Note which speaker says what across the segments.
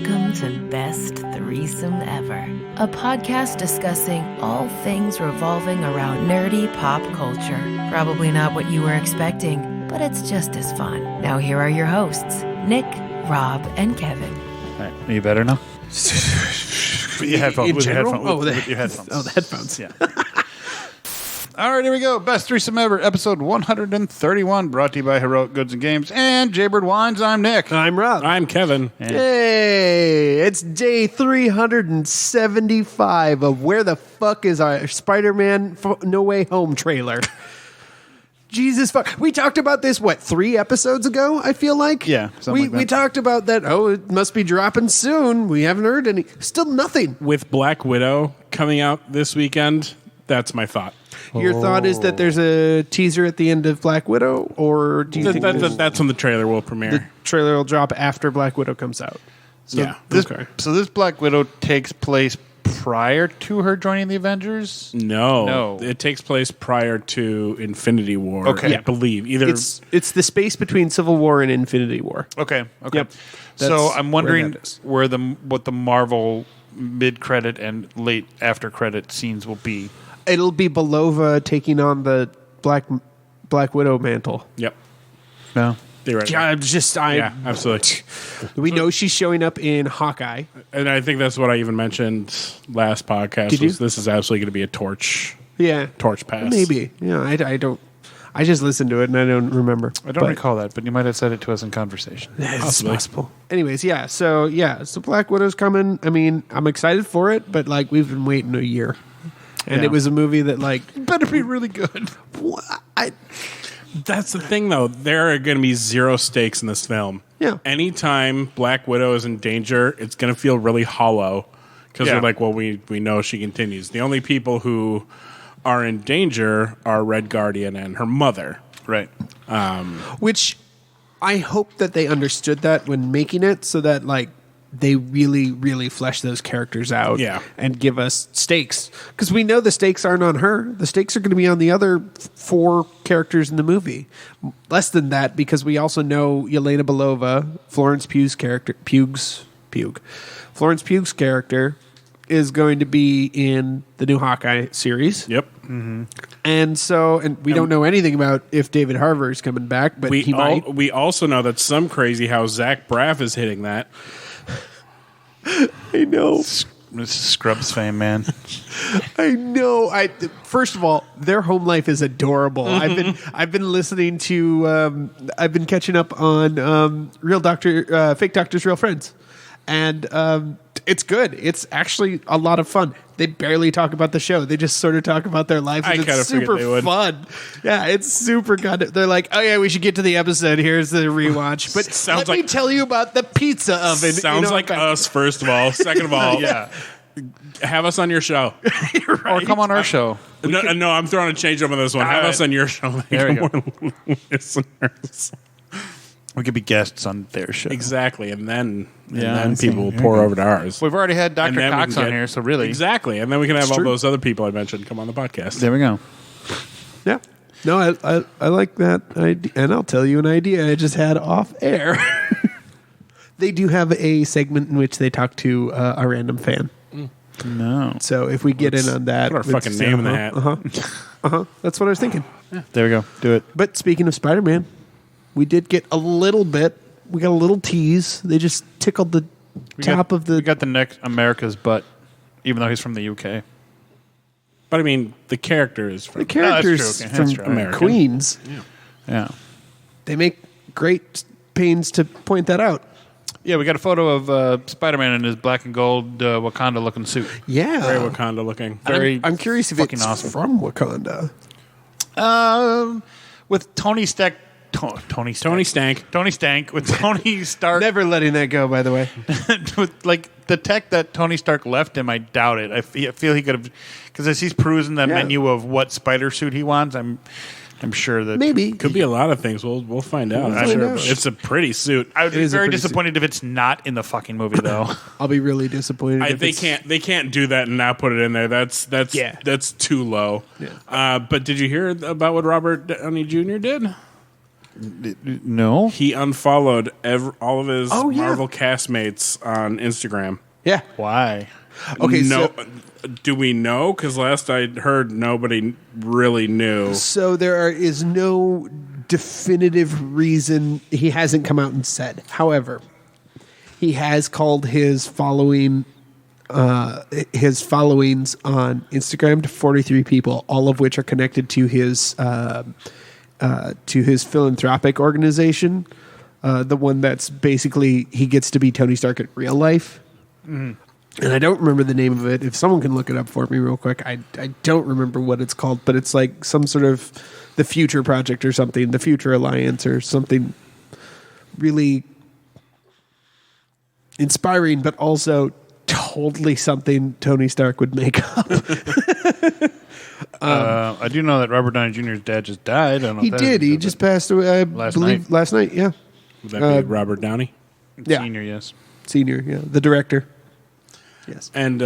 Speaker 1: Welcome to Best Threesome Ever, a podcast discussing all things revolving around nerdy pop culture. Probably not what you were expecting, but it's just as fun. Now here are your hosts, Nick, Rob, and Kevin.
Speaker 2: All right, are you better now? With your headphones. With your headphones.
Speaker 3: Oh, the headphones.
Speaker 2: Yeah. All right, here we go. Best Threesome Ever, episode 131, brought to you by Heroic Goods and Games and Jaybird Wines. I'm Nick.
Speaker 3: I'm Rob.
Speaker 4: I'm Kevin.
Speaker 3: Hey, it's day 375 of Where the Fuck is Our Spider-Man No Way Home trailer. Jesus fuck. We talked about this, 3 episodes ago, I feel like?
Speaker 2: Yeah, something like that.
Speaker 3: We talked about that, it must be dropping soon. We haven't heard any. Still nothing.
Speaker 4: With Black Widow coming out this weekend, that's my thought.
Speaker 3: Your thought is that there's a teaser at the end of Black Widow, or do you think
Speaker 4: That's when the trailer will premiere.
Speaker 3: the trailer will drop after Black Widow comes out?
Speaker 4: Yeah.
Speaker 2: This Black Widow takes place prior to her joining the Avengers?
Speaker 4: No. It takes place prior to Infinity War,
Speaker 2: Okay.
Speaker 4: I believe. Either
Speaker 3: It's the space between Civil War and Infinity War.
Speaker 2: Okay.
Speaker 3: Yep.
Speaker 2: So
Speaker 3: That's
Speaker 2: I'm wondering
Speaker 3: where that is.
Speaker 2: what the Marvel mid-credit and late after-credit scenes will be.
Speaker 3: It'll be Belova taking on the Black Widow mantle.
Speaker 4: Yep.
Speaker 2: No.
Speaker 4: Theoretically.
Speaker 3: Yeah,
Speaker 4: Absolutely.
Speaker 3: we know she's showing up in Hawkeye.
Speaker 4: And I think that's what I even mentioned last podcast.
Speaker 3: Did you?
Speaker 4: This is absolutely going to be a torch
Speaker 3: Yeah,
Speaker 4: pass.
Speaker 3: maybe. Yeah, I don't. I just listened to it and I don't remember.
Speaker 2: I don't recall that, but you might have said it to us in conversation.
Speaker 3: It's
Speaker 4: Possibly.
Speaker 3: possible. Anyways, So Black Widow's coming. I mean, I'm excited for it, but we've been waiting a year, and
Speaker 2: Yeah.
Speaker 3: it was a movie that
Speaker 2: Better be really good.
Speaker 4: That's the thing, though. There are going to be zero stakes in this film.
Speaker 3: Yeah.
Speaker 4: Anytime Black Widow is in danger, it's going to feel really hollow because
Speaker 2: Yeah.
Speaker 4: we're like, well, we know she continues. The only people who are in danger are Red Guardian and her mother.
Speaker 2: Right.
Speaker 3: which I hope that they understood that when making it, so that they really, really flesh those characters out,
Speaker 4: Yeah.
Speaker 3: and give us stakes, because we know the stakes aren't on her. The stakes are going to be on the other 4 characters in the movie. Less than that, because we also know Yelena Belova, Florence Pugh's character, Florence Pugh's character is going to be in the new Hawkeye series.
Speaker 4: Yep.
Speaker 3: And we don't know anything about if David Harbour is coming back, but he might.
Speaker 4: We also know that some crazy how Zach Braff is hitting that.
Speaker 3: I know.
Speaker 2: This is Scrubs fame, man.
Speaker 3: I know. First of all, their home life is adorable. I've been listening to. I've been catching up on Fake Doctors, Real Friends, and it's good. It's actually a lot of fun. They barely talk about the show. They just sort of talk about their life.
Speaker 4: I
Speaker 3: And
Speaker 4: kinda
Speaker 3: it's
Speaker 4: figured
Speaker 3: super
Speaker 4: they would.
Speaker 3: fun. Yeah, it's super good. They're like, oh yeah, we should get to the episode. Here's the rewatch. But
Speaker 4: Sounds
Speaker 3: let me
Speaker 4: like-
Speaker 3: tell you about the pizza oven.
Speaker 4: Sounds like us, first of all. Second of all,
Speaker 2: Yeah.
Speaker 4: have us on your show.
Speaker 2: Or come on our show.
Speaker 4: No, I'm throwing a change up on this one. Have us on your show.
Speaker 2: There we go.
Speaker 4: More listeners.
Speaker 2: We could be guests on their show.
Speaker 4: Exactly, and then
Speaker 2: I see.
Speaker 4: people will
Speaker 2: There
Speaker 4: pour
Speaker 2: you go.
Speaker 4: over to ours.
Speaker 2: We've already had
Speaker 4: And
Speaker 2: Dr.
Speaker 4: then we
Speaker 2: Cox
Speaker 4: can
Speaker 2: on
Speaker 4: get-
Speaker 2: here, so really.
Speaker 4: Exactly, and then we can have all
Speaker 3: true.
Speaker 4: those other people I mentioned come on the podcast.
Speaker 2: There we go.
Speaker 3: Yeah. No, I like that idea. And I'll tell you an idea I just had off air. They do have a segment in which they talk to a random fan.
Speaker 2: No.
Speaker 3: So if we get in on that.
Speaker 4: put our fucking name in the hat.
Speaker 3: That's what I was thinking.
Speaker 2: There we go. Do it.
Speaker 3: But speaking of Spider-Man, we did get a little bit. We got a little tease. They just tickled the top of the.
Speaker 2: We got the next America's butt, even though he's from the UK.
Speaker 4: But I mean, the character is from
Speaker 3: the characters
Speaker 2: true. Okay,
Speaker 3: from
Speaker 2: that's true.
Speaker 4: American.
Speaker 3: Queens.
Speaker 2: Yeah.
Speaker 3: They make great pains to point that out.
Speaker 2: Yeah, we got a photo of Spider-Man in his black and gold Wakanda-looking suit.
Speaker 3: Yeah.
Speaker 4: very Wakanda looking.
Speaker 3: I'm curious if
Speaker 2: fucking
Speaker 3: it's
Speaker 2: awesome.
Speaker 3: from Wakanda.
Speaker 2: With Tony Stark. Tony Stank with Tony Stark.
Speaker 3: Never letting that go, by the way.
Speaker 2: With the tech that Tony Stark left him, I doubt it. I feel he could have, because as he's perusing that menu of what spider suit he wants, I'm sure that
Speaker 3: Maybe.
Speaker 4: Could be a lot of things. We'll find out.
Speaker 2: I'm sure.
Speaker 4: It's a pretty suit.
Speaker 2: I would be
Speaker 3: is a
Speaker 2: very
Speaker 3: pretty
Speaker 2: disappointed if it's not in the fucking movie, though.
Speaker 3: I'll be really disappointed. if
Speaker 4: They
Speaker 3: it's-
Speaker 4: can't do that and not put it in there. That's too low.
Speaker 3: Yeah.
Speaker 4: But did you hear about what Robert Downey Jr. did?
Speaker 2: No.
Speaker 4: He unfollowed all of his
Speaker 3: Oh, yeah.
Speaker 4: Marvel castmates on Instagram.
Speaker 3: Yeah.
Speaker 2: Why?
Speaker 3: Okay.
Speaker 4: No, do we know? Because last I heard, nobody really knew.
Speaker 3: So is no definitive reason. He hasn't come out and said. However, he has called his followings on Instagram to 43 people, all of which are connected to his philanthropic organization, the one that's basically he gets to be Tony Stark in real life. Mm-hmm. And I don't remember the name of it. If someone can look it up for me real quick, I don't remember what it's called, but it's like some sort of the Future Project or something, the Future Alliance or something really inspiring, but also totally something Tony Stark would make up.
Speaker 2: I do know that Robert Downey Jr.'s dad just died. I don't know
Speaker 3: He
Speaker 2: if that
Speaker 3: did.
Speaker 2: is-
Speaker 3: He just passed away, I believe, last night. Yeah.
Speaker 4: Would that be Robert Downey?
Speaker 3: Yeah.
Speaker 2: Senior, yes.
Speaker 3: Senior, yeah. The director. Yes.
Speaker 4: And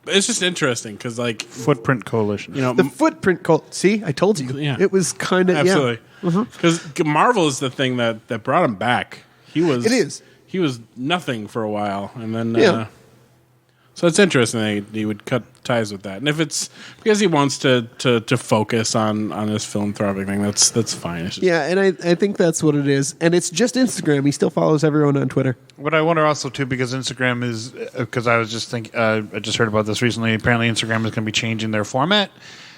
Speaker 4: it's just interesting because, like,
Speaker 2: Footprint Coalition.
Speaker 4: you know,
Speaker 3: The footprint cult. See, I told you.
Speaker 4: Yeah.
Speaker 3: It was kind of,
Speaker 4: absolutely,
Speaker 3: yeah.
Speaker 4: because Marvel is the thing that brought him back. It
Speaker 3: is.
Speaker 4: He was nothing for a while, and then
Speaker 3: Yeah.
Speaker 4: so it's interesting that he would cut ties with that. And if it's because he wants to focus on this philanthropic thing, that's fine. It's just,
Speaker 3: Yeah, and I think that's what it is. And it's just Instagram. He still follows everyone on Twitter.
Speaker 2: What I wonder also too, because Instagram is, because I was just thinking, I just heard about this recently. Apparently, Instagram is going to be changing their format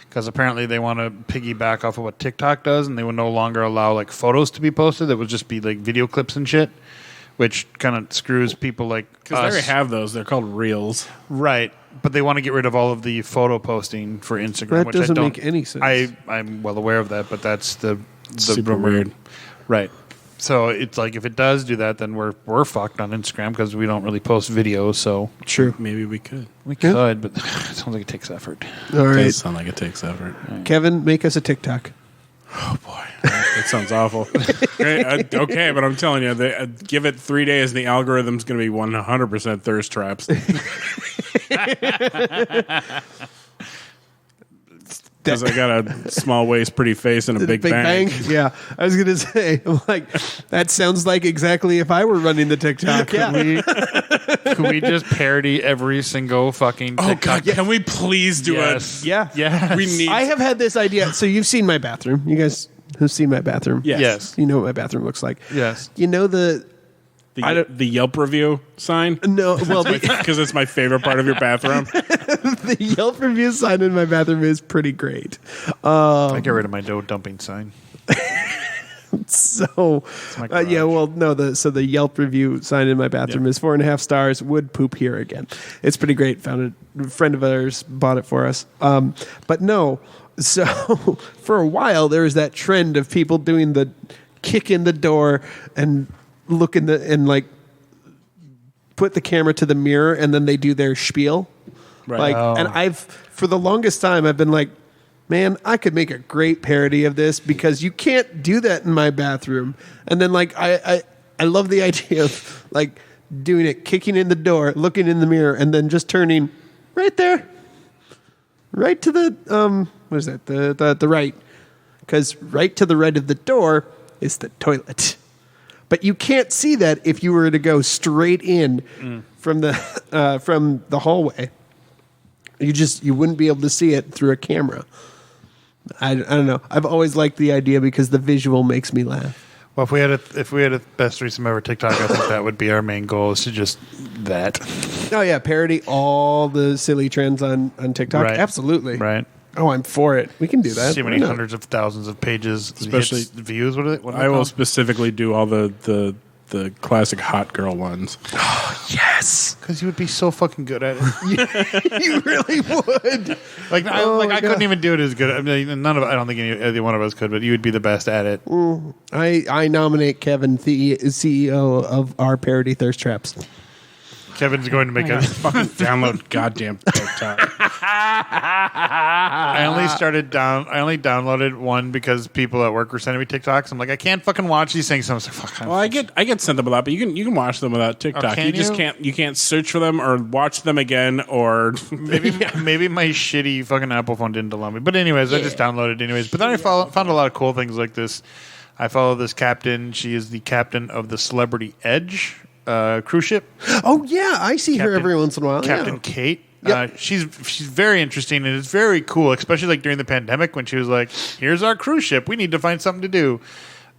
Speaker 2: because apparently they want to piggyback off of what TikTok does, and they would no longer allow like photos to be posted. That would just be like video clips and shit, which kind of screws people like
Speaker 4: because they
Speaker 2: us.
Speaker 4: already have those. They're called Reels.
Speaker 2: Right, but they want to get rid of all of the photo posting for Instagram.
Speaker 3: That
Speaker 2: which
Speaker 3: doesn't
Speaker 2: I don't,
Speaker 3: make any sense.
Speaker 2: I'm well aware of that, but that's the
Speaker 4: Super
Speaker 2: rumor.
Speaker 4: weird.
Speaker 2: Right. So it's like if it does do that, then we're fucked on Instagram because we don't really post videos. So
Speaker 3: True.
Speaker 4: Maybe we could.
Speaker 2: we could, but it sounds like it takes effort.
Speaker 3: All
Speaker 4: It
Speaker 3: right.
Speaker 4: does sound like it takes effort.
Speaker 3: Kevin, make us a TikTok.
Speaker 4: Oh boy, that sounds awful. Great. Okay, but I'm telling you, give it 3 days, and the algorithm's going to be 100% thirst traps. Because I got a small waist, pretty face, and a big bang.
Speaker 3: Yeah, I was gonna say, I'm like, that sounds like exactly if I were running the TikTok. Yeah.
Speaker 2: Can we just parody every single fucking
Speaker 4: Oh
Speaker 2: TikTok?
Speaker 4: God, can we please do
Speaker 2: Yes.
Speaker 4: it?
Speaker 3: Yeah.
Speaker 2: Yes.
Speaker 4: We need.
Speaker 3: I have had this idea. So you've seen my bathroom. You guys have seen my bathroom.
Speaker 4: Yes.
Speaker 2: Yes.
Speaker 3: You know what my bathroom looks like.
Speaker 2: Yes.
Speaker 3: You know the
Speaker 4: the Yelp review sign.
Speaker 3: no. Well,
Speaker 4: Because it's my favorite part of your bathroom.
Speaker 3: the Yelp review sign in my bathroom is pretty great.
Speaker 2: I get rid of my dough dumping sign.
Speaker 3: So,
Speaker 2: my
Speaker 3: yeah,
Speaker 2: garage.
Speaker 3: well, no, the Yelp review sign in my bathroom is 4.5 stars. Would poop here again. It's pretty great. Found it. A friend of ours bought it for us. But no, so for a while there was that trend of people doing the kick in the door and look in the and like put the camera to the mirror and then they do their spiel.
Speaker 4: Right.
Speaker 3: Like,
Speaker 2: Oh.
Speaker 3: and I've for the longest time I've been like, man, I could make a great parody of this because you can't do that in my bathroom. And then like I love the idea of like doing it, kicking in the door, looking in the mirror, and then just turning right there, right to the what is that the right, because right to the right of the door is the toilet. But you can't see that if you were to go straight in from the hallway. You wouldn't be able to see it through a camera. I don't know. I've always liked the idea because the visual makes me laugh.
Speaker 2: Well, if we had a best threesome ever TikTok, I think that would be our main goal, is to just that.
Speaker 3: Oh yeah, parody all the silly trends on TikTok.
Speaker 2: Right.
Speaker 3: Absolutely.
Speaker 2: Right.
Speaker 3: Oh, I'm for it. We can do that.
Speaker 2: See how
Speaker 3: Why
Speaker 2: many
Speaker 3: not?
Speaker 2: hundreds of thousands of pages,
Speaker 4: Especially-
Speaker 2: hits, views. What are they? What are they
Speaker 4: I will
Speaker 2: called?
Speaker 4: specifically do all the classic hot girl ones.
Speaker 3: Yes,
Speaker 2: Because you would be so fucking good at it.
Speaker 3: you really would.
Speaker 2: Like,
Speaker 3: Oh,
Speaker 2: I
Speaker 3: God.
Speaker 2: couldn't even do it as good. I mean, I don't think either one of us could, but you would be the best at it.
Speaker 3: I nominate Kevin, the CEO of our parody Thirst Traps.
Speaker 2: Kevin's going to make a.
Speaker 4: Fucking download goddamn TikTok.
Speaker 2: I only downloaded one because people at work were sending me TikToks. I'm like, I can't fucking watch these things. So I was like, fuck.
Speaker 4: Well, I get sent them a lot, but you can watch them without TikTok.
Speaker 2: can
Speaker 4: you just
Speaker 2: you?
Speaker 4: can't search for them or watch them again or
Speaker 2: Maybe my shitty fucking Apple phone didn't allow me. But anyways, I just downloaded it anyways. But then I found a lot of cool things like this. I follow this captain. She is the captain of the Celebrity Edge cruise ship.
Speaker 3: Oh yeah, I see her every once in a while.
Speaker 2: Captain
Speaker 3: Yeah.
Speaker 2: Kate.
Speaker 3: Yep.
Speaker 2: She's very interesting, and it's very cool, especially like during the pandemic when she was like, "Here's our cruise ship. We need to find something to do."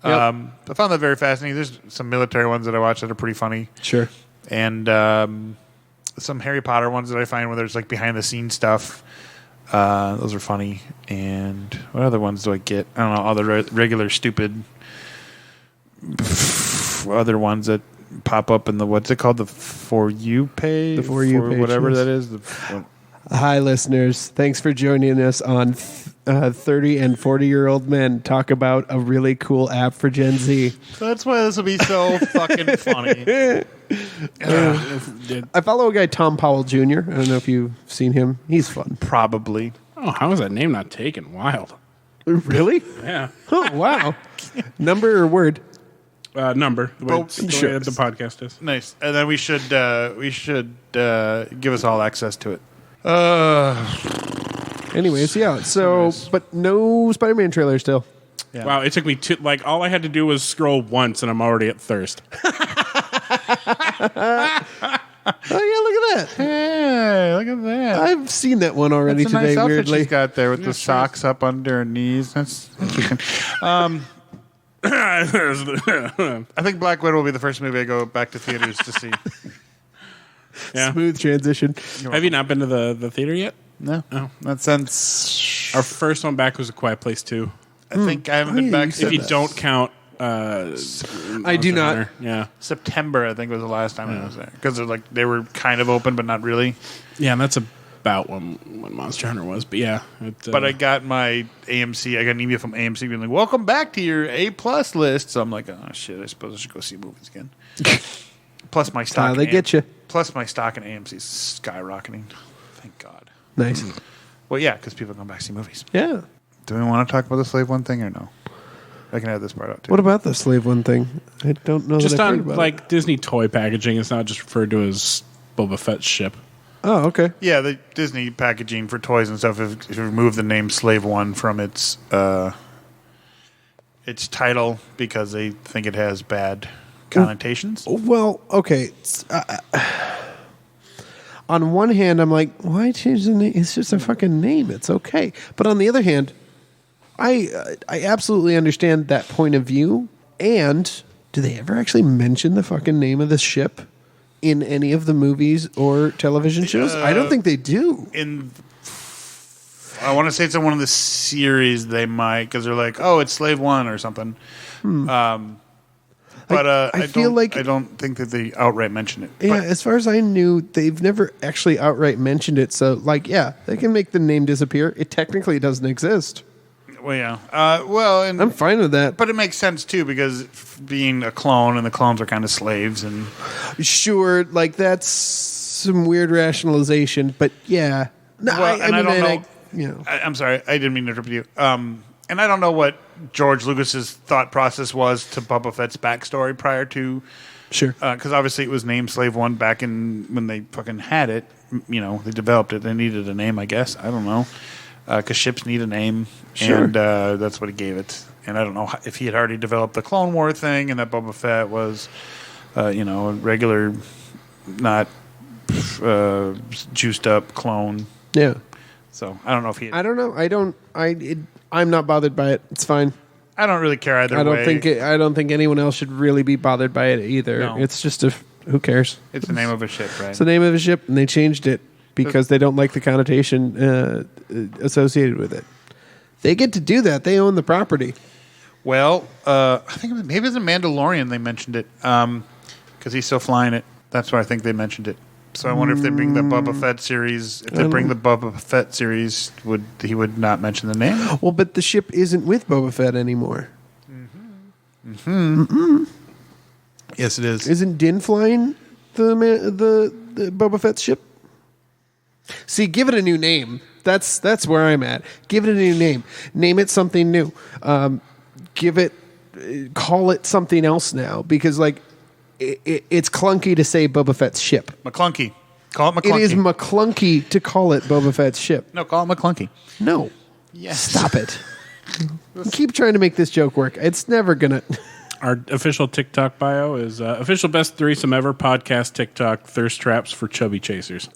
Speaker 3: Yep.
Speaker 2: I found that very fascinating. There's some military ones that I watch that are pretty funny,
Speaker 3: Sure.
Speaker 2: and some Harry Potter ones that I find where there's like behind the scenes stuff. Those are funny. And what other ones do I get? I don't know. All the regular stupid other ones that pop up in the, what's it called? The For You page?
Speaker 3: The For You page,
Speaker 2: whatever
Speaker 3: yes.
Speaker 2: that is.
Speaker 3: Hi, listeners. Thanks for joining us on 30 and 40-year-old men talk about a really cool app for Gen Z.
Speaker 2: That's why this will be so fucking funny.
Speaker 3: I follow a guy, Tom Powell Jr. I don't know if you've seen him. He's fun.
Speaker 2: Probably.
Speaker 4: Oh, how is that name not taken? Wild.
Speaker 3: Really?
Speaker 4: Yeah.
Speaker 3: Oh, wow. Number or word?
Speaker 4: Number. The way,
Speaker 2: Well,
Speaker 4: the
Speaker 3: sure.
Speaker 4: way the podcast is.
Speaker 2: Nice. And then we should give us all access to it.
Speaker 3: Anyways, yeah. So, but no Spider-Man trailer still.
Speaker 2: Yeah.
Speaker 4: Wow, it took me all I had to do was scroll once and I'm already at thirst.
Speaker 3: Oh, yeah, look at that.
Speaker 2: Hey, look at that.
Speaker 3: I've seen that one already
Speaker 2: That's a
Speaker 3: today,
Speaker 2: nice outfit
Speaker 3: weirdly.
Speaker 2: she's got there with the socks up under her knees. That's interesting. I think Black Widow will be the first movie I go back to theaters to see.
Speaker 4: Yeah.
Speaker 3: Smooth transition.
Speaker 4: Have you not been to the theater yet?
Speaker 2: No.
Speaker 4: Oh.
Speaker 2: Not since...
Speaker 4: Our first one back was A Quiet Place 2.
Speaker 2: I think I haven't
Speaker 3: yeah,
Speaker 2: been back
Speaker 3: you
Speaker 2: since
Speaker 4: If you
Speaker 3: that.
Speaker 4: don't count...
Speaker 3: I do not.
Speaker 4: Hunter. Yeah.
Speaker 2: September, I think was the last time I was there. Because they were kind of open, but not really.
Speaker 4: Yeah, and that's about when Monster Hunter was. But yeah.
Speaker 2: But I got my AMC. I got an email from AMC being like, "Welcome back to your A+ list." So I'm like, "Oh shit! I suppose I should go see movies again." Plus my stock.
Speaker 3: They get you.
Speaker 2: Plus my stock in AMC is skyrocketing. Thank God.
Speaker 3: Nice.
Speaker 2: Well, yeah, because people come back to see movies.
Speaker 3: Yeah.
Speaker 2: Do we want to talk about the Slave One thing or no? I can add this part out too.
Speaker 3: What about the Slave One thing? I don't know.
Speaker 4: just
Speaker 3: that I've heard
Speaker 4: on
Speaker 3: about
Speaker 4: like
Speaker 3: it.
Speaker 4: Disney toy packaging, it's not just referred to as Boba Fett's ship.
Speaker 3: Oh, okay.
Speaker 2: Yeah, the Disney packaging for toys and stuff have removed the name Slave One from its title because they think it has bad connotations.
Speaker 3: Well, okay. On one hand, I'm like, why change the name? It's just a fucking name. It's okay. But on the other hand, I absolutely understand that point of view. And do they ever actually mention the fucking name of the ship in any of the movies or television shows? I don't think they do.
Speaker 2: I want to say it's in one of the series they might, because they're like, "Oh, it's Slave One" or something. But
Speaker 3: I feel like-
Speaker 2: I don't think that they outright mention it.
Speaker 3: Yeah,
Speaker 2: But
Speaker 3: as far as I knew, they've never actually outright mentioned it. So, like, yeah, they can make the name disappear. It technically doesn't exist.
Speaker 2: well, yeah. And
Speaker 3: I'm fine with that.
Speaker 2: but it makes sense too because being a clone and the clones are kind of slaves and
Speaker 3: Sure, like that's some weird rationalization, but yeah. No,
Speaker 2: Well, and I don't know.
Speaker 3: you know.
Speaker 2: I'm sorry, I didn't mean to interrupt you. And I don't know what George Lucas's thought process was to Boba Fett's backstory prior to,
Speaker 3: Sure.
Speaker 2: because obviously it was named Slave One back in when they fucking had it. You know, they developed it. They needed a name, I guess. I don't know, because ships need a name,
Speaker 3: Sure.
Speaker 2: and that's what he gave it. And I don't know if he had already developed the Clone War thing, and that Boba Fett was, a regular, not juiced up clone.
Speaker 3: Yeah.
Speaker 2: So I don't know if he.
Speaker 3: I don't know. I'm not bothered by it. It's fine.
Speaker 2: I don't really care either
Speaker 3: I don't
Speaker 2: way.
Speaker 3: I don't think anyone else should really be bothered by it either.
Speaker 2: No.
Speaker 3: It's just who cares?
Speaker 2: It's the name of a ship, right?
Speaker 3: It's the name of a ship, and they changed it because they don't like the connotation associated with it. They get to do that. They own the property.
Speaker 2: Well, I think maybe it's a Mandalorian. They mentioned it because he's still flying it. That's why I think they mentioned it. So I wonder if they bring the Boba Fett series. If they bring the Boba Fett series, he would not mention the name?
Speaker 3: Well, but the ship isn't with Boba Fett anymore.
Speaker 2: Yes, it is.
Speaker 3: Isn't Din flying the Boba Fett ship? See, give it a new name. That's where I'm at. Give it a new name. Name it something new. Call it something else now because it's clunky to say Boba Fett's ship.
Speaker 2: McClunky. Call it McClunky.
Speaker 3: It is McClunky to call it Boba Fett's ship.
Speaker 2: No, call it McClunky.
Speaker 3: No.
Speaker 2: Yes.
Speaker 3: Stop it. Keep trying to make this joke work. It's never gonna.
Speaker 4: Our official TikTok bio is official best threesome ever podcast TikTok thirst traps for chubby chasers.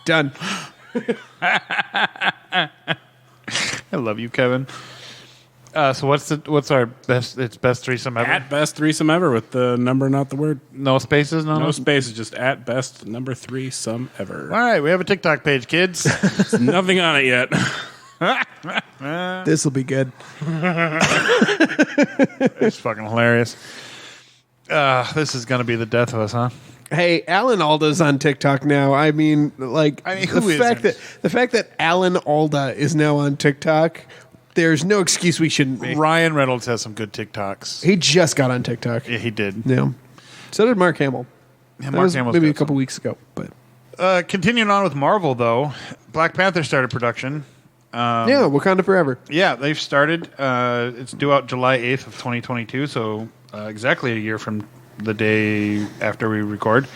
Speaker 3: Done.
Speaker 2: I love you, Kevin. So what's our best? It's best threesome ever.
Speaker 4: At best threesome ever with the number, not the word.
Speaker 2: No spaces.
Speaker 4: No spaces. Just at best number threesome ever.
Speaker 2: All right, we have a TikTok page, kids.
Speaker 4: There's nothing on it yet.
Speaker 3: This will be good.
Speaker 2: It's fucking hilarious. This is gonna be the death of us, huh?
Speaker 3: Hey, Alan Alda's on TikTok now. I mean,
Speaker 2: who
Speaker 3: the fact that Alan Alda is now on TikTok, there's no excuse we shouldn't be.
Speaker 2: Ryan Reynolds has some good TikToks.
Speaker 3: He just got on TikTok.
Speaker 2: Yeah, he did.
Speaker 3: Yeah. So did Mark Hamill.
Speaker 2: Yeah,
Speaker 3: That was maybe a couple weeks ago, but
Speaker 2: continuing on with Marvel, though, Black Panther started production.
Speaker 3: yeah, Wakanda Forever.
Speaker 2: Yeah, they've started. It's due out July 8th of 2022, so exactly a year from the day after we record.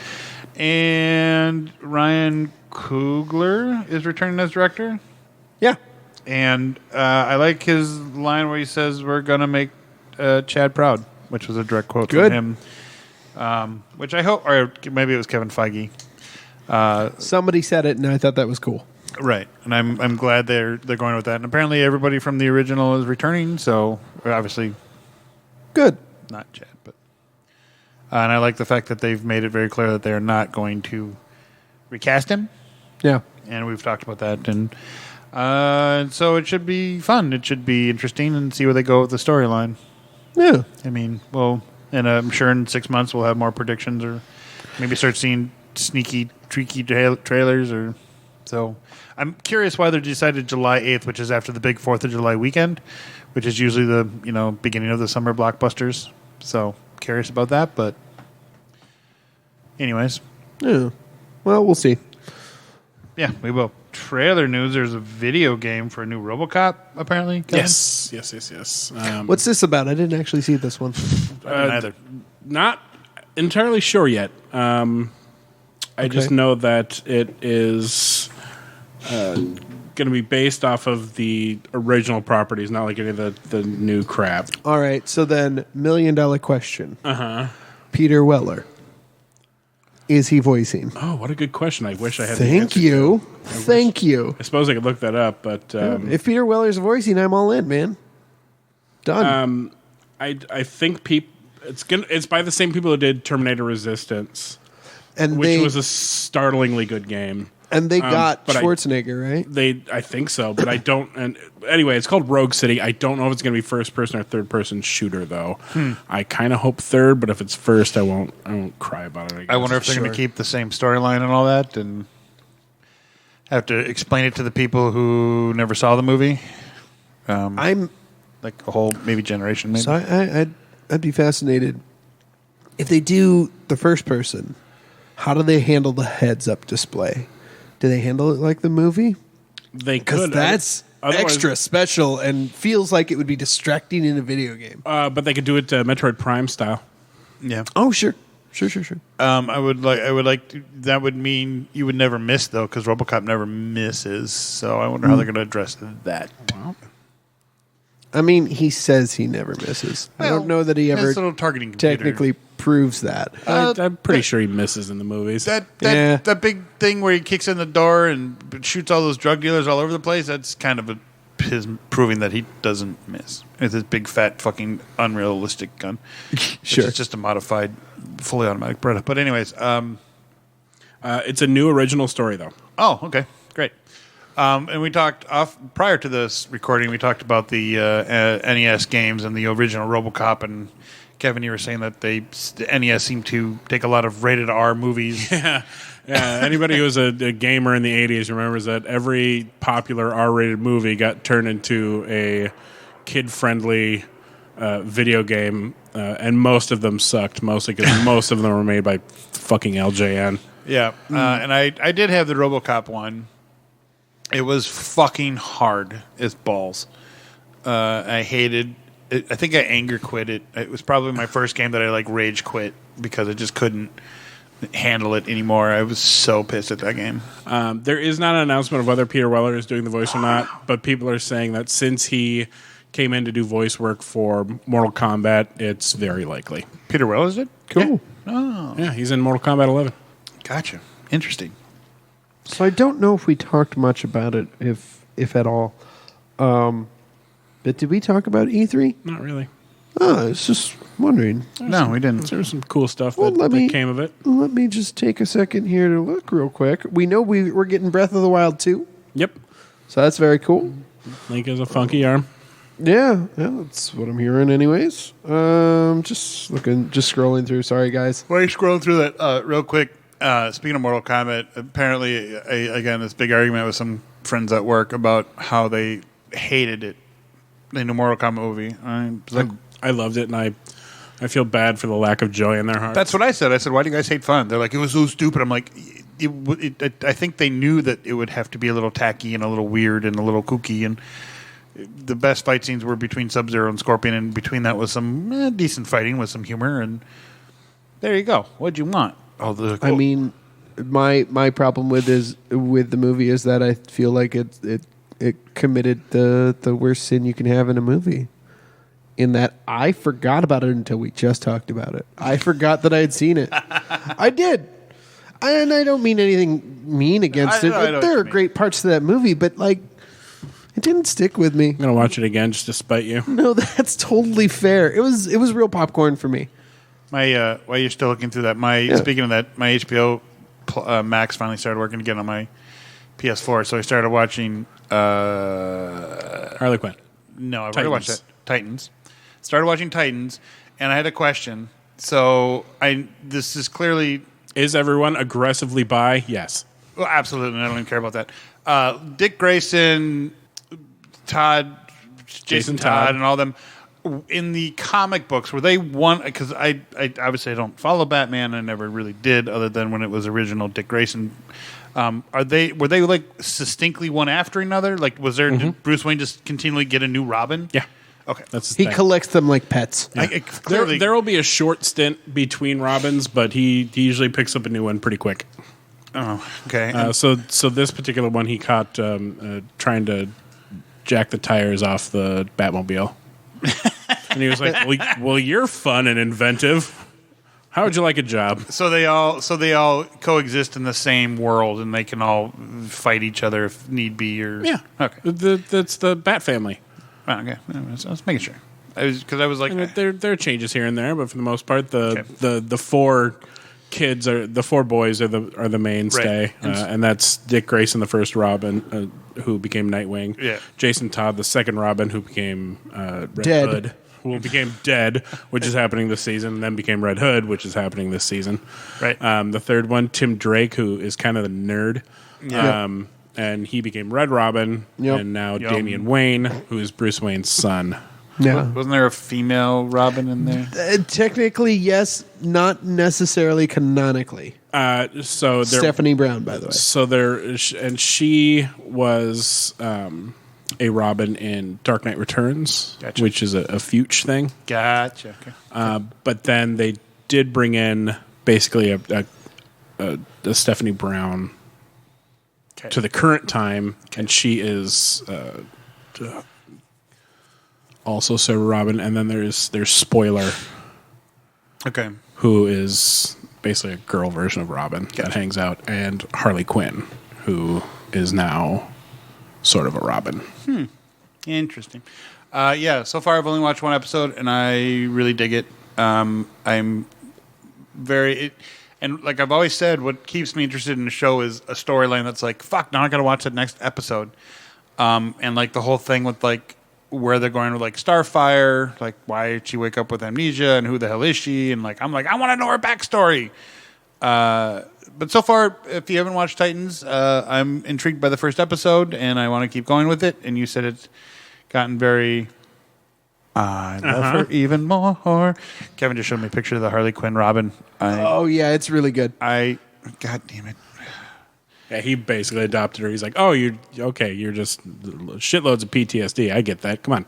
Speaker 2: And Ryan Coogler is returning as director.
Speaker 3: Yeah.
Speaker 2: And I like his line where he says, "We're going to make Chad proud," which was a direct quote
Speaker 3: Good.
Speaker 2: from him. Which I hope, or maybe it was Kevin Feige.
Speaker 3: Somebody said it, and I thought that was cool.
Speaker 2: Right, and I'm glad they're going with that. And apparently, everybody from the original is returning. So obviously,
Speaker 3: Good.
Speaker 2: not Chad, but and I like the fact that they've made it very clear that they are not going to recast him.
Speaker 3: Yeah.
Speaker 2: And we've talked about that, and so it should be fun. It should be interesting, and see where they go with the storyline.
Speaker 3: Yeah.
Speaker 2: I mean, well, and I'm sure in 6 months we'll have more predictions, or maybe start seeing sneaky, tricky trailers, or so. I'm curious why they decided July 8th, which is after the big 4th of July weekend, which is usually the beginning of the summer blockbusters. So curious about that, but anyways,
Speaker 3: Yeah. Well, we'll see.
Speaker 2: yeah, we will. Trailer news: there's a video game for a new RoboCop, apparently. Kevin?
Speaker 4: Yes.
Speaker 3: What's this about? I didn't actually see this one.
Speaker 2: I didn't either.
Speaker 4: Not entirely sure yet. I just know that it is going to be based off of the original properties, not like any of the new crap.
Speaker 3: All right. So then, $1 million question. Peter Weller. Is he voicing?
Speaker 4: Oh, what a good question. I wish I had the
Speaker 3: Thank
Speaker 4: answer
Speaker 3: you.
Speaker 4: to.
Speaker 3: Thank you.
Speaker 4: I suppose I could look that up, but
Speaker 3: If Peter Weller's voicing, I'm all in, man. Done.
Speaker 4: I think it's by the same people who did Terminator Resistance,
Speaker 3: and
Speaker 4: which was a startlingly good game.
Speaker 3: And they got
Speaker 4: but
Speaker 3: Schwarzenegger, right?
Speaker 4: I think so, but I don't. And anyway, it's called Rogue City. I don't know if it's going to be first person or third person shooter though. I kind of hope third, but if it's first, I won't cry about it.
Speaker 2: I wonder if they're going to keep the same storyline and all that, and have to explain it to the people who never saw the movie.
Speaker 3: I'm
Speaker 2: Like a whole maybe generation. Maybe.
Speaker 3: so I'd be fascinated if they do the first person. How do they handle the heads up display? Do they handle it like the movie?
Speaker 4: They
Speaker 3: Because
Speaker 4: could.
Speaker 3: that's
Speaker 4: Otherwise-
Speaker 3: extra special and feels like it would be distracting in a video game.
Speaker 4: but they could do it Metroid Prime style.
Speaker 2: Yeah.
Speaker 3: Oh, sure.
Speaker 2: I would like to, that would mean you would never miss though, because RoboCop never misses. So I wonder how they're going to address that.
Speaker 4: Wow.
Speaker 3: I mean, he says he never misses. I don't know that he ever
Speaker 2: It's a little targeting computer.
Speaker 3: technically proves that.
Speaker 4: I'm pretty sure he misses in the movies.
Speaker 2: That big thing where he kicks in the door and shoots all those drug dealers all over the place. That's kind of his proving that he doesn't miss with his big fat fucking unrealistic gun.
Speaker 3: Sure.
Speaker 2: It's just a modified, fully automatic Beretta. But anyways,
Speaker 4: It's a new original story though.
Speaker 2: oh, okay, great. And we talked prior to this recording. We talked about the NES games and the original RoboCop. And Kevin, you were saying that the NES seemed to take a lot of rated R movies.
Speaker 4: Yeah. Anybody who was a gamer in the 80s remembers that every popular R-rated movie got turned into a kid-friendly video game, and most of them sucked. Mostly because most of them were made by fucking LJN.
Speaker 2: Yeah, and I did have the RoboCop one. It was fucking hard as balls. I hated it. I think I anger quit it. It was probably my first game that I rage quit because I just couldn't handle it anymore. I was so pissed at that game.
Speaker 4: There is not an announcement of whether Peter Weller is doing the voice or not, but people are saying that since he came in to do voice work for Mortal Kombat, it's very likely.
Speaker 2: Peter Weller's it?
Speaker 3: Cool.
Speaker 4: Yeah, he's in Mortal Kombat 11.
Speaker 2: Gotcha. Interesting.
Speaker 3: So I don't know if we talked much about it, if at all. But did we talk about E3?
Speaker 4: Not really.
Speaker 3: Oh, I was just wondering.
Speaker 2: No, we didn't.
Speaker 4: There was some cool stuff
Speaker 3: Well,
Speaker 4: that came of it.
Speaker 3: Let me just take a second here to look real quick. We know we're getting Breath of the Wild 2,
Speaker 4: Yep.
Speaker 3: so that's very cool.
Speaker 4: Link has a funky arm.
Speaker 3: Yeah, that's what I'm hearing anyways. Just scrolling through. Sorry, guys.
Speaker 2: While you're scrolling through that real quick, speaking of Mortal Kombat, apparently, again, this big argument with some friends at work about how they hated it in the Mortal Kombat movie.
Speaker 4: I loved it, and I feel bad for the lack of joy in their hearts.
Speaker 2: That's what I said. I said, why do you guys hate fun? They're like, it was so stupid. I'm like, I think they knew that it would have to be a little tacky and a little weird and a little kooky, and the best fight scenes were between Sub-Zero and Scorpion, and between that was some decent fighting with some humor, and there you go. What'd you want?
Speaker 3: I mean, my problem with the movie is that I feel like it committed the worst sin you can have in a movie. In that I forgot about it until we just talked about it. I forgot that I had seen it. I did. And I don't mean anything mean against it.
Speaker 2: I know
Speaker 3: There
Speaker 2: what
Speaker 3: are
Speaker 2: you mean.
Speaker 3: great parts to that movie, but like, it didn't stick with me.
Speaker 4: I'm going to watch it again just to spite you.
Speaker 3: No, that's totally fair. It was real popcorn for me.
Speaker 2: While you're still looking through that, speaking of that, my HBO Max finally started working again on my PS4, so I started watching
Speaker 4: Harley Quinn.
Speaker 2: No, I've already watched that. Titans. Started watching Titans, and I had a question. So this is clearly...
Speaker 4: Is everyone aggressively bi? Yes.
Speaker 2: Well, absolutely. I don't even care about that. Dick Grayson, Jason Todd, and all them. In the comic books, were they one? Because I obviously I don't follow Batman. I never really did, other than when it was original Dick Grayson. Were they like distinctly one after another? Like, was there did Bruce Wayne just continually get a new Robin?
Speaker 4: Yeah.
Speaker 2: Okay.
Speaker 4: That's his
Speaker 3: He
Speaker 4: thing.
Speaker 3: collects them like pets.
Speaker 2: Yeah. Clearly,
Speaker 4: There will be a short stint between Robins, but he usually picks up a new one pretty quick.
Speaker 2: oh, okay.
Speaker 4: So this particular one he caught trying to jack the tires off the Batmobile. And he was like, well, you're fun and inventive. How would you like a job?
Speaker 2: So they all coexist in the same world, and they can all fight each other if need be. Or
Speaker 4: Yeah.
Speaker 2: Okay.
Speaker 4: That's the Bat family.
Speaker 2: Oh, okay. I was making sure. I was like,
Speaker 4: And there are changes here and there, but for the most part, the four kids the four boys are the mainstay,
Speaker 2: Right.
Speaker 4: And that's Dick Grayson, the first Robin, who became Nightwing.
Speaker 2: Yeah.
Speaker 4: Jason Todd, the second Robin, who became Red
Speaker 3: Dead.
Speaker 4: Hood, who became Dead, which is happening this season, and then became Red Hood, which is happening this season.
Speaker 2: Right.
Speaker 4: The third one, Tim Drake, who is kind of the nerd.
Speaker 2: Yeah.
Speaker 4: And he became Red Robin,
Speaker 3: Yep.
Speaker 4: and now
Speaker 2: Yep.
Speaker 4: Damian Wayne, who is Bruce Wayne's son.
Speaker 3: Yeah.
Speaker 2: wasn't there a female Robin in there?
Speaker 3: Technically, yes. Not necessarily canonically.
Speaker 4: So there,
Speaker 3: Stephanie Brown, by the way.
Speaker 4: So there, and she was a Robin in Dark Knight Returns,
Speaker 2: Gotcha.
Speaker 4: which is a Fuchs thing.
Speaker 2: Gotcha. Okay.
Speaker 4: But then they did bring in basically a Stephanie Brown
Speaker 2: Okay.
Speaker 4: to the current time, and she is also Sarah Robin. And then there's Spoiler,
Speaker 2: Okay.
Speaker 4: who is basically a girl version of Robin that hangs out, and Harley Quinn, who is now sort of a Robin.
Speaker 2: Interesting. Yeah, so far I've only watched one episode, and I really dig it. I'm very... and like I've always said, what keeps me interested in the show is a storyline that's like, fuck, now I got to watch the next episode. And like the whole thing with like where they're going with like Starfire, like why did she wake up with amnesia, and who the hell is she? And like I'm like, I want to know her backstory. But so far, if you haven't watched Titans, I'm intrigued by the first episode, and I want to keep going with it. And you said it's gotten very... I love her even more. Kevin just showed me a picture of the Harley Quinn Robin.
Speaker 3: Oh, yeah, it's really good.
Speaker 2: God damn it.
Speaker 4: Yeah, he basically adopted her. He's like, "Oh, you're okay. You're just shitloads of PTSD. I get that. Come on,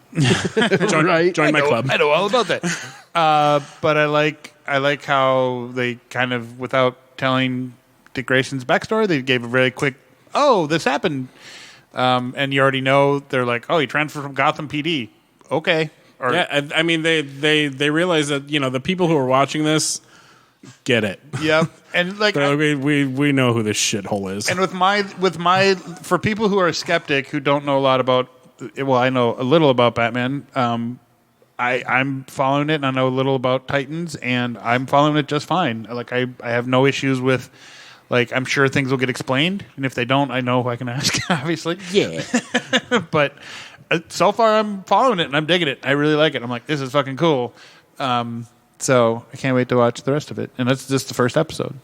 Speaker 4: join my club."
Speaker 2: I know all about that. But I like how they kind of, without telling Dick Grayson's backstory. They gave a very quick, "Oh, this happened," and you already know they're like, "Oh, he transferred from Gotham PD." Okay. Or,
Speaker 4: yeah, I mean they realize that the people who are watching this get it.
Speaker 2: Yep. And like
Speaker 4: we know who this shithole is.
Speaker 2: And with my for people who are skeptic who don't know a lot about, well, I know a little about Batman. I'm following it, and I know a little about Titans, and I'm following it just fine. Like I have no issues with. Like, I'm sure things will get explained, and if they don't, I know who I can ask, obviously.
Speaker 3: Yeah.
Speaker 2: But so far, I'm following it, and I'm digging it. I really like it. I'm like, this is fucking cool. So I can't wait to watch the rest of it. And that's just the first episode.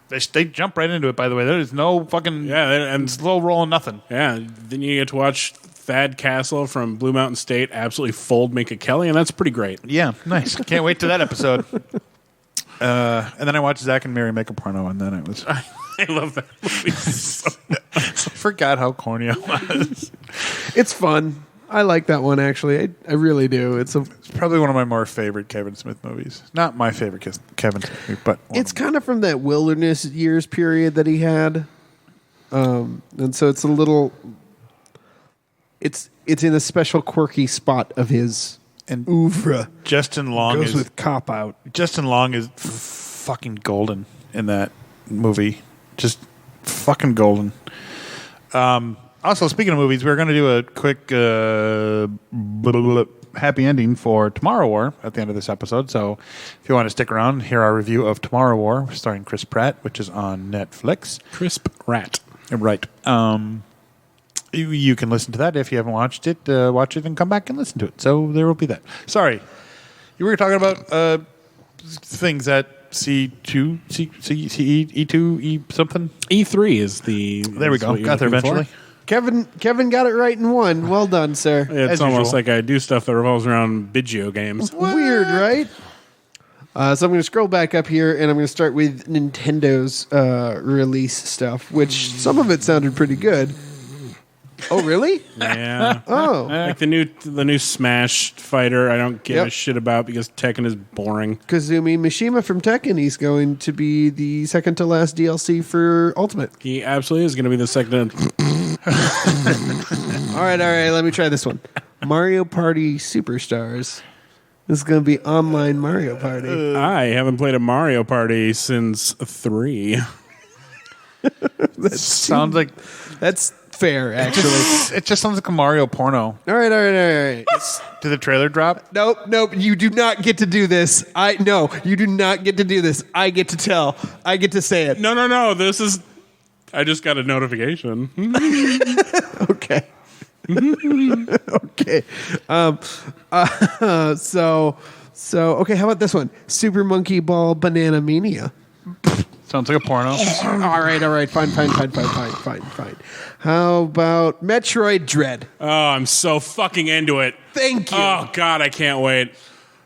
Speaker 2: They jump right into it, by the way. There's no fucking and slow roll and nothing.
Speaker 4: Yeah, then you get to watch Thad Castle from Blue Mountain State absolutely fold Minka Kelly, and that's pretty great.
Speaker 2: Yeah, nice. Can't wait to that episode. And then I watched Zach and Mary make a porno, and then it was...
Speaker 4: I love that movie so much.
Speaker 2: I forgot how corny it was.
Speaker 3: It's fun. I like that one, actually. I really do. It's
Speaker 2: probably one of my more favorite Kevin Smith movies. Not my favorite Kevin Smith movie, but...
Speaker 3: It's kind of from that wilderness years period that he had. And so it's a little... It's in a special quirky spot of his...
Speaker 2: And
Speaker 3: oeuvre.
Speaker 2: Justin Long
Speaker 3: goes with Cop Out.
Speaker 2: Justin Long is fucking golden in that movie. Just fucking golden. Also, speaking of movies, we're going to do a quick happy ending for Tomorrow War at the end of this episode. So if you want to stick around, hear our review of Tomorrow War, starring Chris Pratt, which is on Netflix.
Speaker 4: Crisp Rat.
Speaker 2: Right. You can listen to that if you haven't watched it. Watch it and come back and listen to it. So there will be that. Sorry. You were talking about things at C2, E2, E something?
Speaker 4: E3 is the...
Speaker 2: There we go. Got there eventually.
Speaker 3: Kevin got it right in one. Well done, sir.
Speaker 4: It's
Speaker 2: As
Speaker 4: almost
Speaker 2: usual.
Speaker 4: like I do stuff that revolves around video games.
Speaker 3: Weird, right? So I'm going to scroll back up here, and I'm going to start with Nintendo's release stuff, which some of it sounded pretty good. Oh, really?
Speaker 4: Yeah.
Speaker 3: Oh.
Speaker 4: Like the new Smash fighter, I don't give
Speaker 3: Yep.
Speaker 4: a shit about because Tekken is boring.
Speaker 3: Kazumi Mishima from Tekken, he's going to be the second to last DLC for Ultimate.
Speaker 4: He absolutely is going to be the second.
Speaker 3: All right, let me try this one. Mario Party Superstars. This is going to be online Mario Party.
Speaker 4: I haven't played a Mario Party since 3.
Speaker 2: Sounds like...
Speaker 3: That's fair, actually.
Speaker 2: It just sounds like a Mario porno.
Speaker 3: All right.
Speaker 2: Did the trailer drop?
Speaker 3: Nope. You do not get to do this. No, you do not get to do this. I get to tell. I get to say it.
Speaker 4: No. This is... I just got a notification.
Speaker 3: Okay. Okay. Okay, how about this one? Super Monkey Ball Banana Mania.
Speaker 2: Sounds like a porno.
Speaker 3: All right. Fine. How about Metroid Dread?
Speaker 4: Oh, I'm so fucking into it.
Speaker 3: Thank you.
Speaker 4: Oh, God, I can't wait.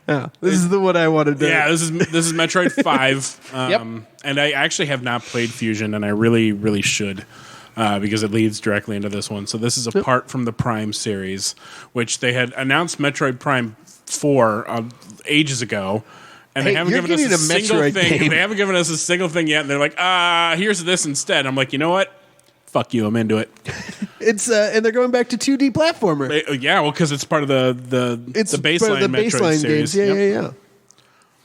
Speaker 3: Yeah, this is the one I wanted to.
Speaker 4: Yeah, this is Metroid 5.
Speaker 3: Yep.
Speaker 4: And I actually have not played Fusion, and I really, really should. Because it leads directly into this one. So this is apart from the Prime series, which they had announced Metroid Prime 4 ages ago. And they haven't given us a single thing.
Speaker 3: Game.
Speaker 4: They haven't given us a single thing yet. And they're like, here's this instead. I'm like, you know what? Fuck you. I'm into it.
Speaker 3: It's and they're going back to 2D platformer.
Speaker 4: Yeah, well, because it's part of the baseline
Speaker 3: part of the
Speaker 4: Metroid
Speaker 3: baseline
Speaker 4: series.
Speaker 3: games.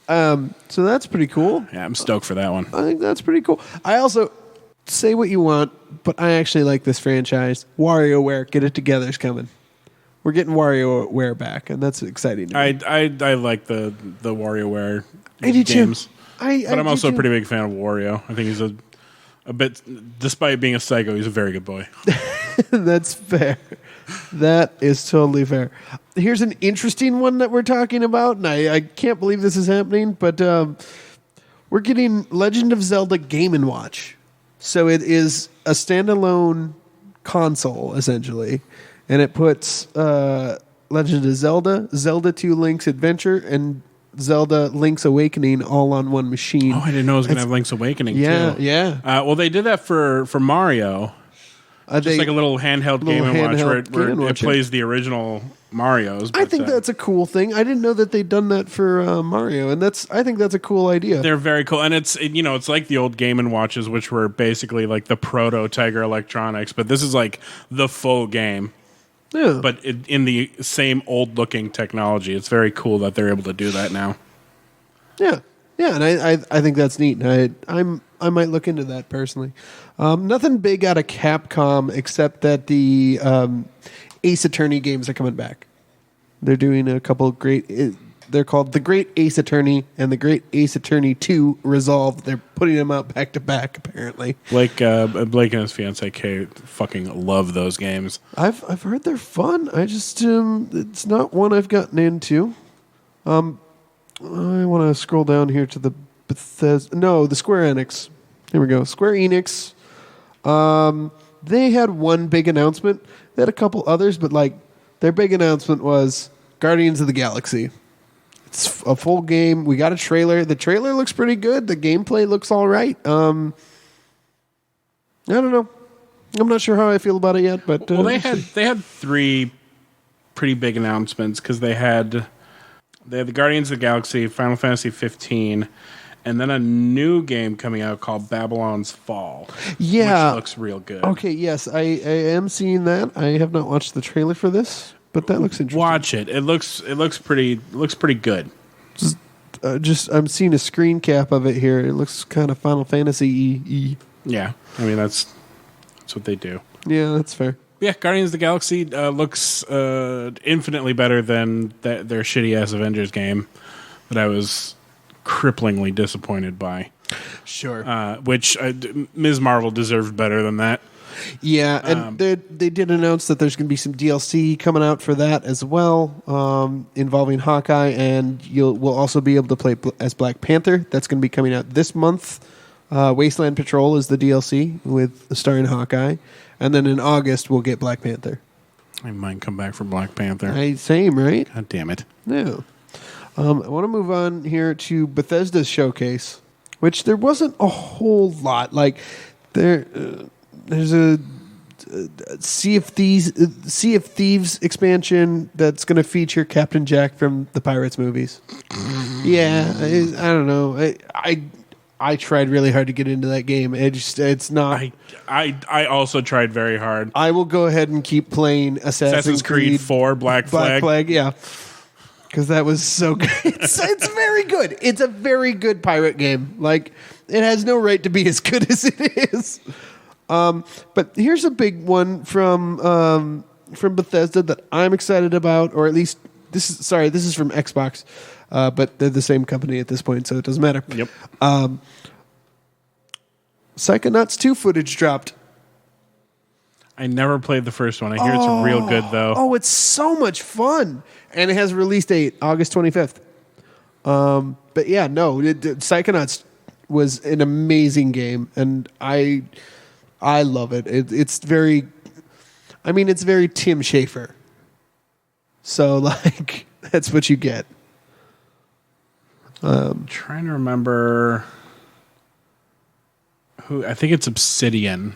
Speaker 3: Yeah. So that's pretty cool.
Speaker 4: Yeah, I'm stoked for that one.
Speaker 3: I think that's pretty cool. I also say what you want, but I actually like this franchise. WarioWare, get it together is coming. We're getting WarioWare back, and that's exciting to me.
Speaker 4: I like the WarioWare
Speaker 3: I do
Speaker 4: games.
Speaker 3: too.
Speaker 4: But I'm also a pretty big fan of Wario. I think he's a bit, despite being a psycho, he's a very good boy.
Speaker 3: That's fair. That is totally fair. Here's an interesting one that we're talking about, and I can't believe this is happening, but we're getting Legend of Zelda Game & Watch. So it is a standalone console, essentially, and it puts Legend of Zelda, Zelda 2 Link's Adventure, and Zelda Link's Awakening all on one machine.
Speaker 4: Oh, I didn't know it was going to have Link's Awakening,
Speaker 3: Yeah,
Speaker 4: too.
Speaker 3: yeah.
Speaker 4: Well, they did that for Mario. Just like a little handheld Game & Watch where
Speaker 3: Game &
Speaker 4: it
Speaker 3: Watch,
Speaker 4: plays the original Marios.
Speaker 3: I think that's a cool thing. I didn't know that they'd done that for Mario, and I think that's a cool idea.
Speaker 4: They're very cool, and it's like the old Game & Watches, which were basically like the proto Tiger Electronics, but this is like the full game.
Speaker 3: Yeah.
Speaker 4: But in the same old looking technology. It's very cool that they're able to do that now.
Speaker 3: Yeah, and I think that's neat. I might look into that personally. Nothing big out of Capcom except that the Ace Attorney games are coming back. They're doing a couple of great. They're called The Great Ace Attorney and The Great Ace Attorney 2 Resolved. They're putting them out back to back, apparently.
Speaker 4: Blake and his fiance Kay fucking love those games.
Speaker 3: I've heard they're fun. I just it's not one I've gotten into. I want to scroll down here to the Bethesda. No, the Square Enix. Here we go. Square Enix. They had one big announcement. They had a couple others, but like their big announcement was Guardians of the Galaxy. It's a full game. We got a trailer. The trailer looks pretty good. The gameplay looks all right. I don't know. I'm not sure how I feel about it yet, but
Speaker 4: well, they had three pretty big announcements because they had the Guardians of the Galaxy, Final Fantasy 15, and then a new game coming out called Babylon's Fall.
Speaker 3: Yeah,
Speaker 4: which looks real good.
Speaker 3: Okay, yes, I am seeing that. I have not watched the trailer for this, but that looks interesting.
Speaker 4: Watch it. It looks pretty good.
Speaker 3: I'm seeing a screen cap of it here. It looks kind of Final Fantasy-y.
Speaker 4: Yeah, I mean that's what they do.
Speaker 3: Yeah, that's fair.
Speaker 4: Yeah, Guardians of the Galaxy looks infinitely better than their shitty ass Avengers game that I was cripplingly disappointed by.
Speaker 3: Sure.
Speaker 4: Which Ms. Marvel deserved better than that.
Speaker 3: Yeah, and they did announce that there's going to be some DLC coming out for that as well, involving Hawkeye, and we'll also be able to play as Black Panther. That's going to be coming out this month. Wasteland Patrol is the DLC with starring Hawkeye, and then in August we'll get Black Panther.
Speaker 4: I might come back for Black Panther.
Speaker 3: Same, right?
Speaker 4: God damn it.
Speaker 3: Yeah. I want to move on here to Bethesda's showcase, which there wasn't a whole lot. Like there's a Sea of Thieves expansion that's going to feature Captain Jack from the Pirates movies. Yeah, I don't know. I tried really hard to get into that game. It's not.
Speaker 4: I also tried very hard.
Speaker 3: I will go ahead and keep playing Assassin's Creed
Speaker 4: 4 Black Flag.
Speaker 3: Yeah. Because that was so good. It's very good. It's a very good pirate game. Like, it has no right to be as good as it is. But here's a big one from Bethesda that I'm excited about, or at least this is from Xbox, but they're the same company at this point, so it doesn't matter.
Speaker 4: Yep.
Speaker 3: Psychonauts 2 footage dropped.
Speaker 4: I never played the first one. I hear it's real good, though.
Speaker 3: Oh, it's so much fun. And it has a release date, August 25th. But yeah, no, Psychonauts was an amazing game, and I love it. It's very Tim Schafer. So, like, that's what you get.
Speaker 4: Trying to remember who. I think it's Obsidian,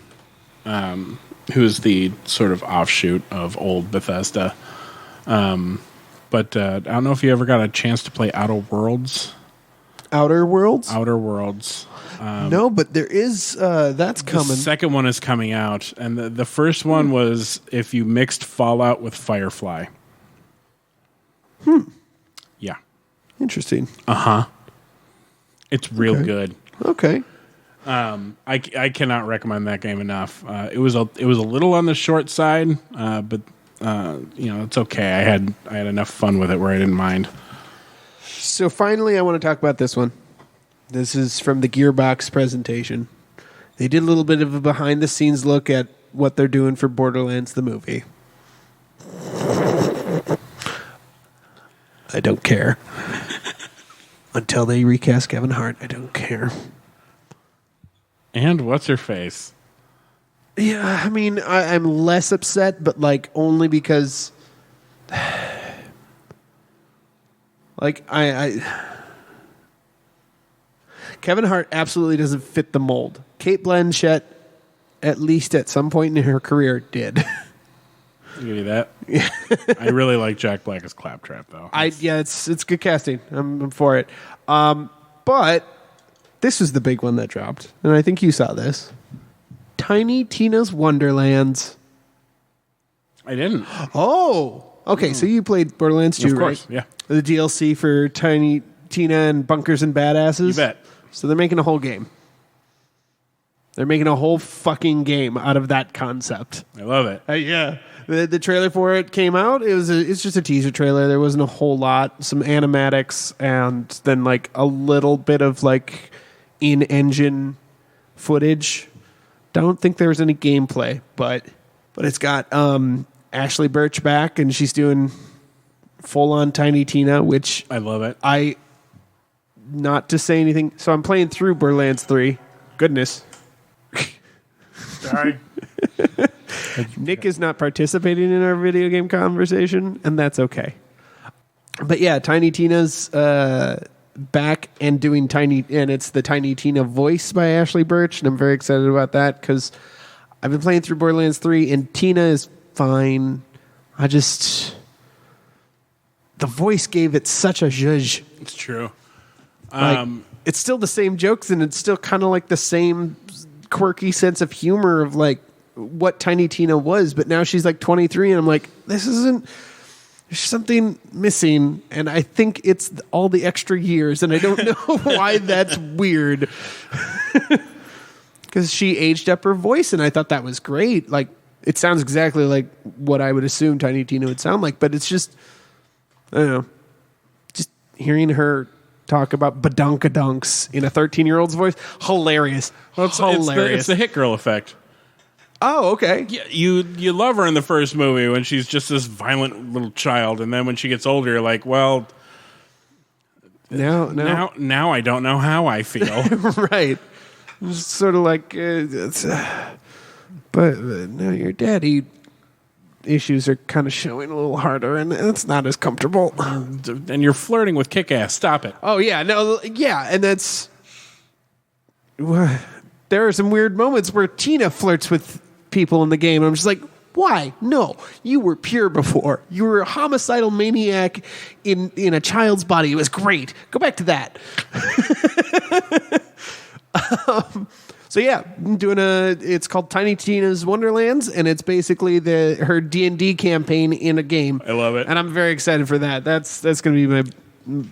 Speaker 4: who is the sort of offshoot of old Bethesda. But I don't know if you ever got a chance to play Outer Worlds.
Speaker 3: Outer Worlds?
Speaker 4: Outer Worlds.
Speaker 3: No, but there is. That's coming.
Speaker 4: The second one is coming out, and the first one was if you mixed Fallout with Firefly. Yeah.
Speaker 3: Interesting.
Speaker 4: It's real good.
Speaker 3: Okay.
Speaker 4: I cannot recommend that game enough. It was a little on the short side, but it's okay. I had enough fun with it where I didn't mind.
Speaker 3: So finally, I want to talk about this one. This is from the Gearbox presentation. They did a little bit of a behind-the-scenes look at what they're doing for Borderlands the movie. I don't care. Until they recast Kevin Hart, I don't care.
Speaker 4: And what's her face?
Speaker 3: Yeah, I mean, I'm less upset, but like only because, like I Kevin Hart absolutely doesn't fit the mold. Cate Blanchett at least at some point in her career, did.
Speaker 4: I'll give you that. I really like Jack Black as Claptrap, though.
Speaker 3: It's good casting. I'm for it. But this was the big one that dropped, and I think you saw this. Tiny Tina's Wonderlands.
Speaker 4: I didn't.
Speaker 3: Oh, okay. So you played Borderlands 2,
Speaker 4: Of course,
Speaker 3: right?
Speaker 4: yeah.
Speaker 3: The DLC for Tiny Tina and Bunkers and Badasses.
Speaker 4: You bet.
Speaker 3: So they're making a whole game. They're making a whole fucking game out of that concept.
Speaker 4: I love it.
Speaker 3: Yeah. The trailer for it came out. It's just a teaser trailer. There wasn't a whole lot. Some animatics and then like a little bit of like in-engine footage. Don't think there was any gameplay, but it's got Ashley Birch back and she's doing full-on Tiny Tina, which
Speaker 4: I love it.
Speaker 3: not to say anything. So I'm playing through Borderlands 3. Goodness.
Speaker 2: Sorry.
Speaker 3: Nick is not participating in our video game conversation, and that's okay. But yeah, Tiny Tina's back and doing and it's the Tiny Tina voice by Ashley Birch, and I'm very excited about that because I've been playing through Borderlands 3, and Tina is fine. The voice gave it such a zhuzh.
Speaker 4: It's true.
Speaker 3: It's still the same jokes, and it's still kind of like the same quirky sense of humor of like what Tiny Tina was, but now she's like 23, and I'm like, there's something missing, and I think it's all the extra years, and I don't know why that's weird. Because she aged up her voice, and I thought that was great. Like, it sounds exactly like what I would assume Tiny Tina would sound like, but it's just, I don't know, just hearing her talk about badunkadunks in a 13-year-old's voice, hilarious. Hilarious.
Speaker 4: It's the hit girl effect.
Speaker 3: Oh, okay.
Speaker 4: Yeah, you love her in the first movie when she's just this violent little child, and then when she gets older, you're like, well, now I don't know how I feel.
Speaker 3: Right. It's sort of like, but now your daddy issues are kind of showing a little harder, and it's not as comfortable.
Speaker 4: And you're flirting with Kick-Ass. Stop it.
Speaker 3: Oh yeah, no, yeah, and that's. There are some weird moments where Tina flirts with people in the game, and I'm just like, why? No, you were pure before. You were a homicidal maniac in a child's body. It was great. Go back to that. So yeah, I'm doing it's called Tiny Tina's Wonderlands, and it's basically her D&D campaign in a game.
Speaker 4: I love it,
Speaker 3: and I'm very excited for that. That's going to be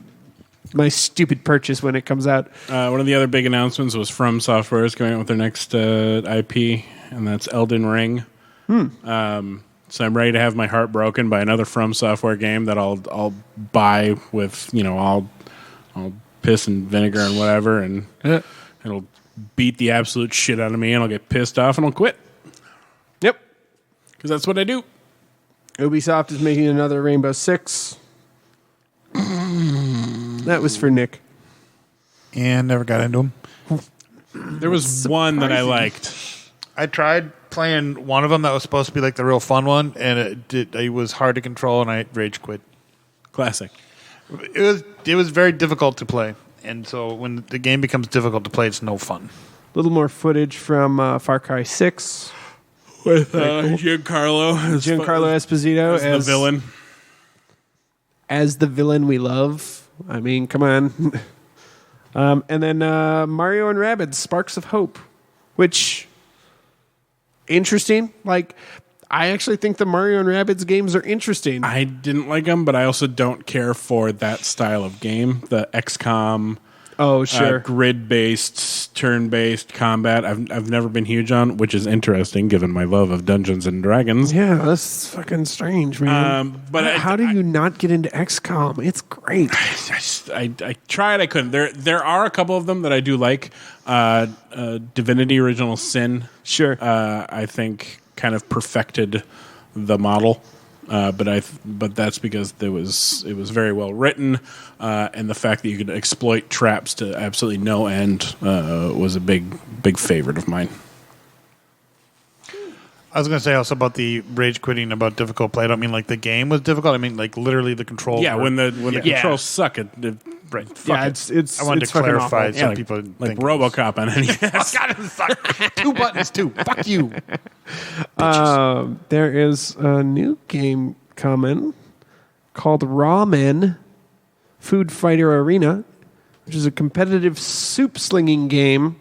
Speaker 3: my stupid purchase when it comes out.
Speaker 4: One of the other big announcements was From Software is coming out with their next IP, and that's Elden Ring. So I'm ready to have my heart broken by another From Software game that I'll buy with all piss and vinegar and whatever, and it'll beat the absolute shit out of me, and I'll get pissed off and I'll quit.
Speaker 3: Yep,
Speaker 4: because that's what I do.
Speaker 3: Ubisoft is making another Rainbow Six. That was for Nick.
Speaker 2: And never got into them.
Speaker 4: There was one that I liked.
Speaker 2: I tried playing one of them that was supposed to be like the real fun one, and it was hard to control, and I rage quit.
Speaker 4: Classic.
Speaker 2: It was very difficult to play, and so when the game becomes difficult to play, it's no fun.
Speaker 3: A little more footage from Far Cry 6
Speaker 4: with Giancarlo
Speaker 3: Esposito
Speaker 4: as the villain.
Speaker 3: As the villain we love. I mean, come on. And then Mario and Rabbids Sparks of Hope, which interesting. Like, I actually think the Mario and Rabbids games are interesting.
Speaker 4: I didn't like them, but I also don't care for that style of game. The XCOM, grid-based, turn-based combat. I've never been huge on, which is interesting given my love of Dungeons and Dragons.
Speaker 3: Yeah, that's fucking strange, man.
Speaker 4: But
Speaker 3: how do you not get into XCOM? It's great.
Speaker 4: I tried. I couldn't. There are a couple of them that I do like. Divinity: Original Sin.
Speaker 3: Sure.
Speaker 4: I think kind of perfected the model. But that's because it was very well written, and the fact that you could exploit traps to absolutely no end was a big favorite of mine.
Speaker 2: I was going to say also about the rage quitting about difficult play. I don't mean like the game was difficult. I mean like literally the controls.
Speaker 4: Yeah, when the controls suck,
Speaker 2: Right.
Speaker 3: Yeah,
Speaker 2: Fuck it.
Speaker 3: it's.
Speaker 2: I wanted
Speaker 3: it's
Speaker 2: to
Speaker 3: fucking
Speaker 2: clarify
Speaker 3: awful.
Speaker 2: so
Speaker 4: like,
Speaker 2: people
Speaker 4: like
Speaker 2: think
Speaker 4: RoboCop on NES.
Speaker 2: God, it sucked. 2 buttons too. Fuck you.
Speaker 3: There is a new game coming called Ramen Food Fighter Arena, which is a competitive soup slinging game,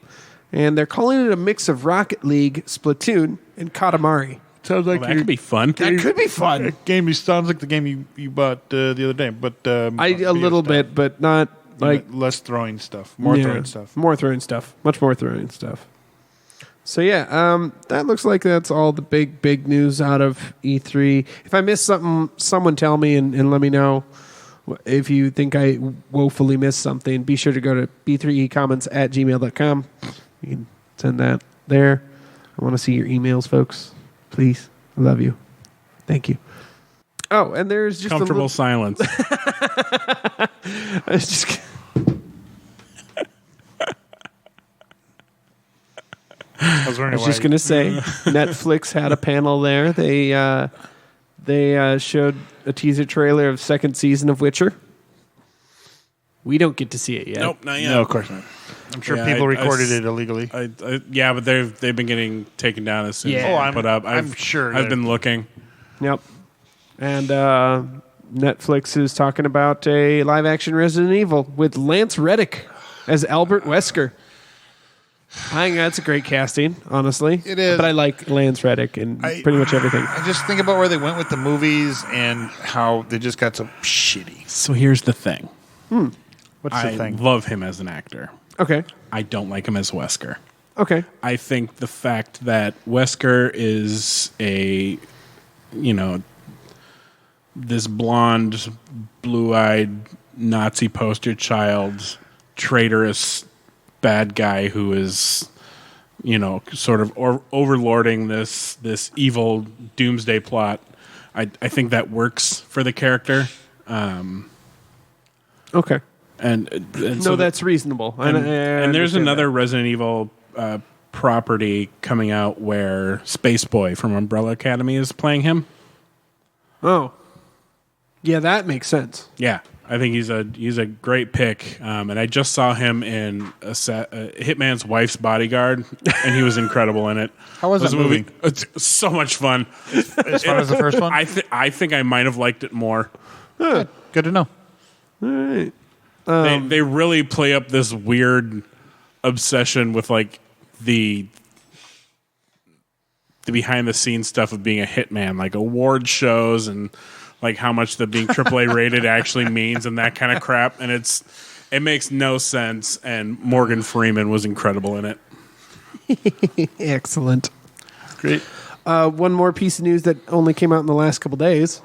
Speaker 3: and they're calling it a mix of Rocket League, Splatoon, and Katamari.
Speaker 2: Sounds like
Speaker 4: Well, that could be fun.
Speaker 3: That could be fun.
Speaker 2: game. Sounds like the game you bought the other day, but
Speaker 3: A
Speaker 2: video
Speaker 3: little
Speaker 2: stuff.
Speaker 3: bit, but not like
Speaker 2: less throwing stuff, more throwing stuff.
Speaker 3: More throwing stuff. Much more throwing stuff. So yeah, that looks like that's all the big news out of E3. If I missed something, someone tell me and let me know. If you think I woefully missed something, be sure to go to b3ecomments@gmail.com. You can send that there. I want to see your emails, folks. Please. I love you. Thank you. Oh, and there's just
Speaker 4: Comfortable silence.
Speaker 3: I was just...
Speaker 2: I was
Speaker 3: just going to say, Netflix had a panel there. They showed a teaser trailer of second season of Witcher. We don't get to see it yet.
Speaker 4: Nope, not yet.
Speaker 2: No, of course not. I'm sure
Speaker 4: Yeah,
Speaker 2: people
Speaker 4: I
Speaker 2: recorded
Speaker 4: s-
Speaker 2: it illegally.
Speaker 4: Yeah, but they've been getting taken down as soon
Speaker 3: Yeah.
Speaker 4: as
Speaker 3: Oh,
Speaker 4: they
Speaker 2: I'm-
Speaker 4: put up.
Speaker 2: I'm sure
Speaker 4: I've
Speaker 2: they're-
Speaker 4: been looking.
Speaker 3: Yep. And Netflix is talking about a live-action Resident Evil with Lance Reddick as Albert Wesker. I think that's a great casting, honestly.
Speaker 2: It is.
Speaker 3: But I like Lance Reddick in pretty much everything.
Speaker 2: I just think about where they went with the movies and how they just got so shitty.
Speaker 4: So here's the thing.
Speaker 2: What's
Speaker 4: I
Speaker 2: the thing?
Speaker 4: love him as an actor.
Speaker 3: Okay.
Speaker 4: I don't like him as Wesker.
Speaker 3: Okay.
Speaker 4: I think the fact that Wesker is this blonde, blue-eyed Nazi poster child, traitorous bad guy who is, sort of overlording this evil doomsday plot. I think that works for the character.
Speaker 3: Okay.
Speaker 4: And
Speaker 3: No,
Speaker 4: so
Speaker 3: that's reasonable.
Speaker 4: and there's
Speaker 3: understand
Speaker 4: another
Speaker 3: that.
Speaker 4: Resident Evil property coming out where Space Boy from Umbrella Academy is playing him.
Speaker 3: Oh. Yeah, that makes sense.
Speaker 4: Yeah, I think he's a great pick. And I just saw him in Hitman's Wife's Bodyguard, and he was incredible in it.
Speaker 2: How was
Speaker 4: It
Speaker 2: that
Speaker 4: a
Speaker 2: movie?
Speaker 4: It's so much fun.
Speaker 2: As far as the first one?
Speaker 4: I think I might have liked it more.
Speaker 2: Good to know.
Speaker 3: All right.
Speaker 4: They really play up this weird obsession with like the behind the scenes stuff of being a hitman, like award shows and like how much the being AAA rated actually means and that kind of crap. And it makes no sense. And Morgan Freeman was incredible in it.
Speaker 3: Excellent.
Speaker 2: Great.
Speaker 3: One more piece of news that only came out in the last couple days.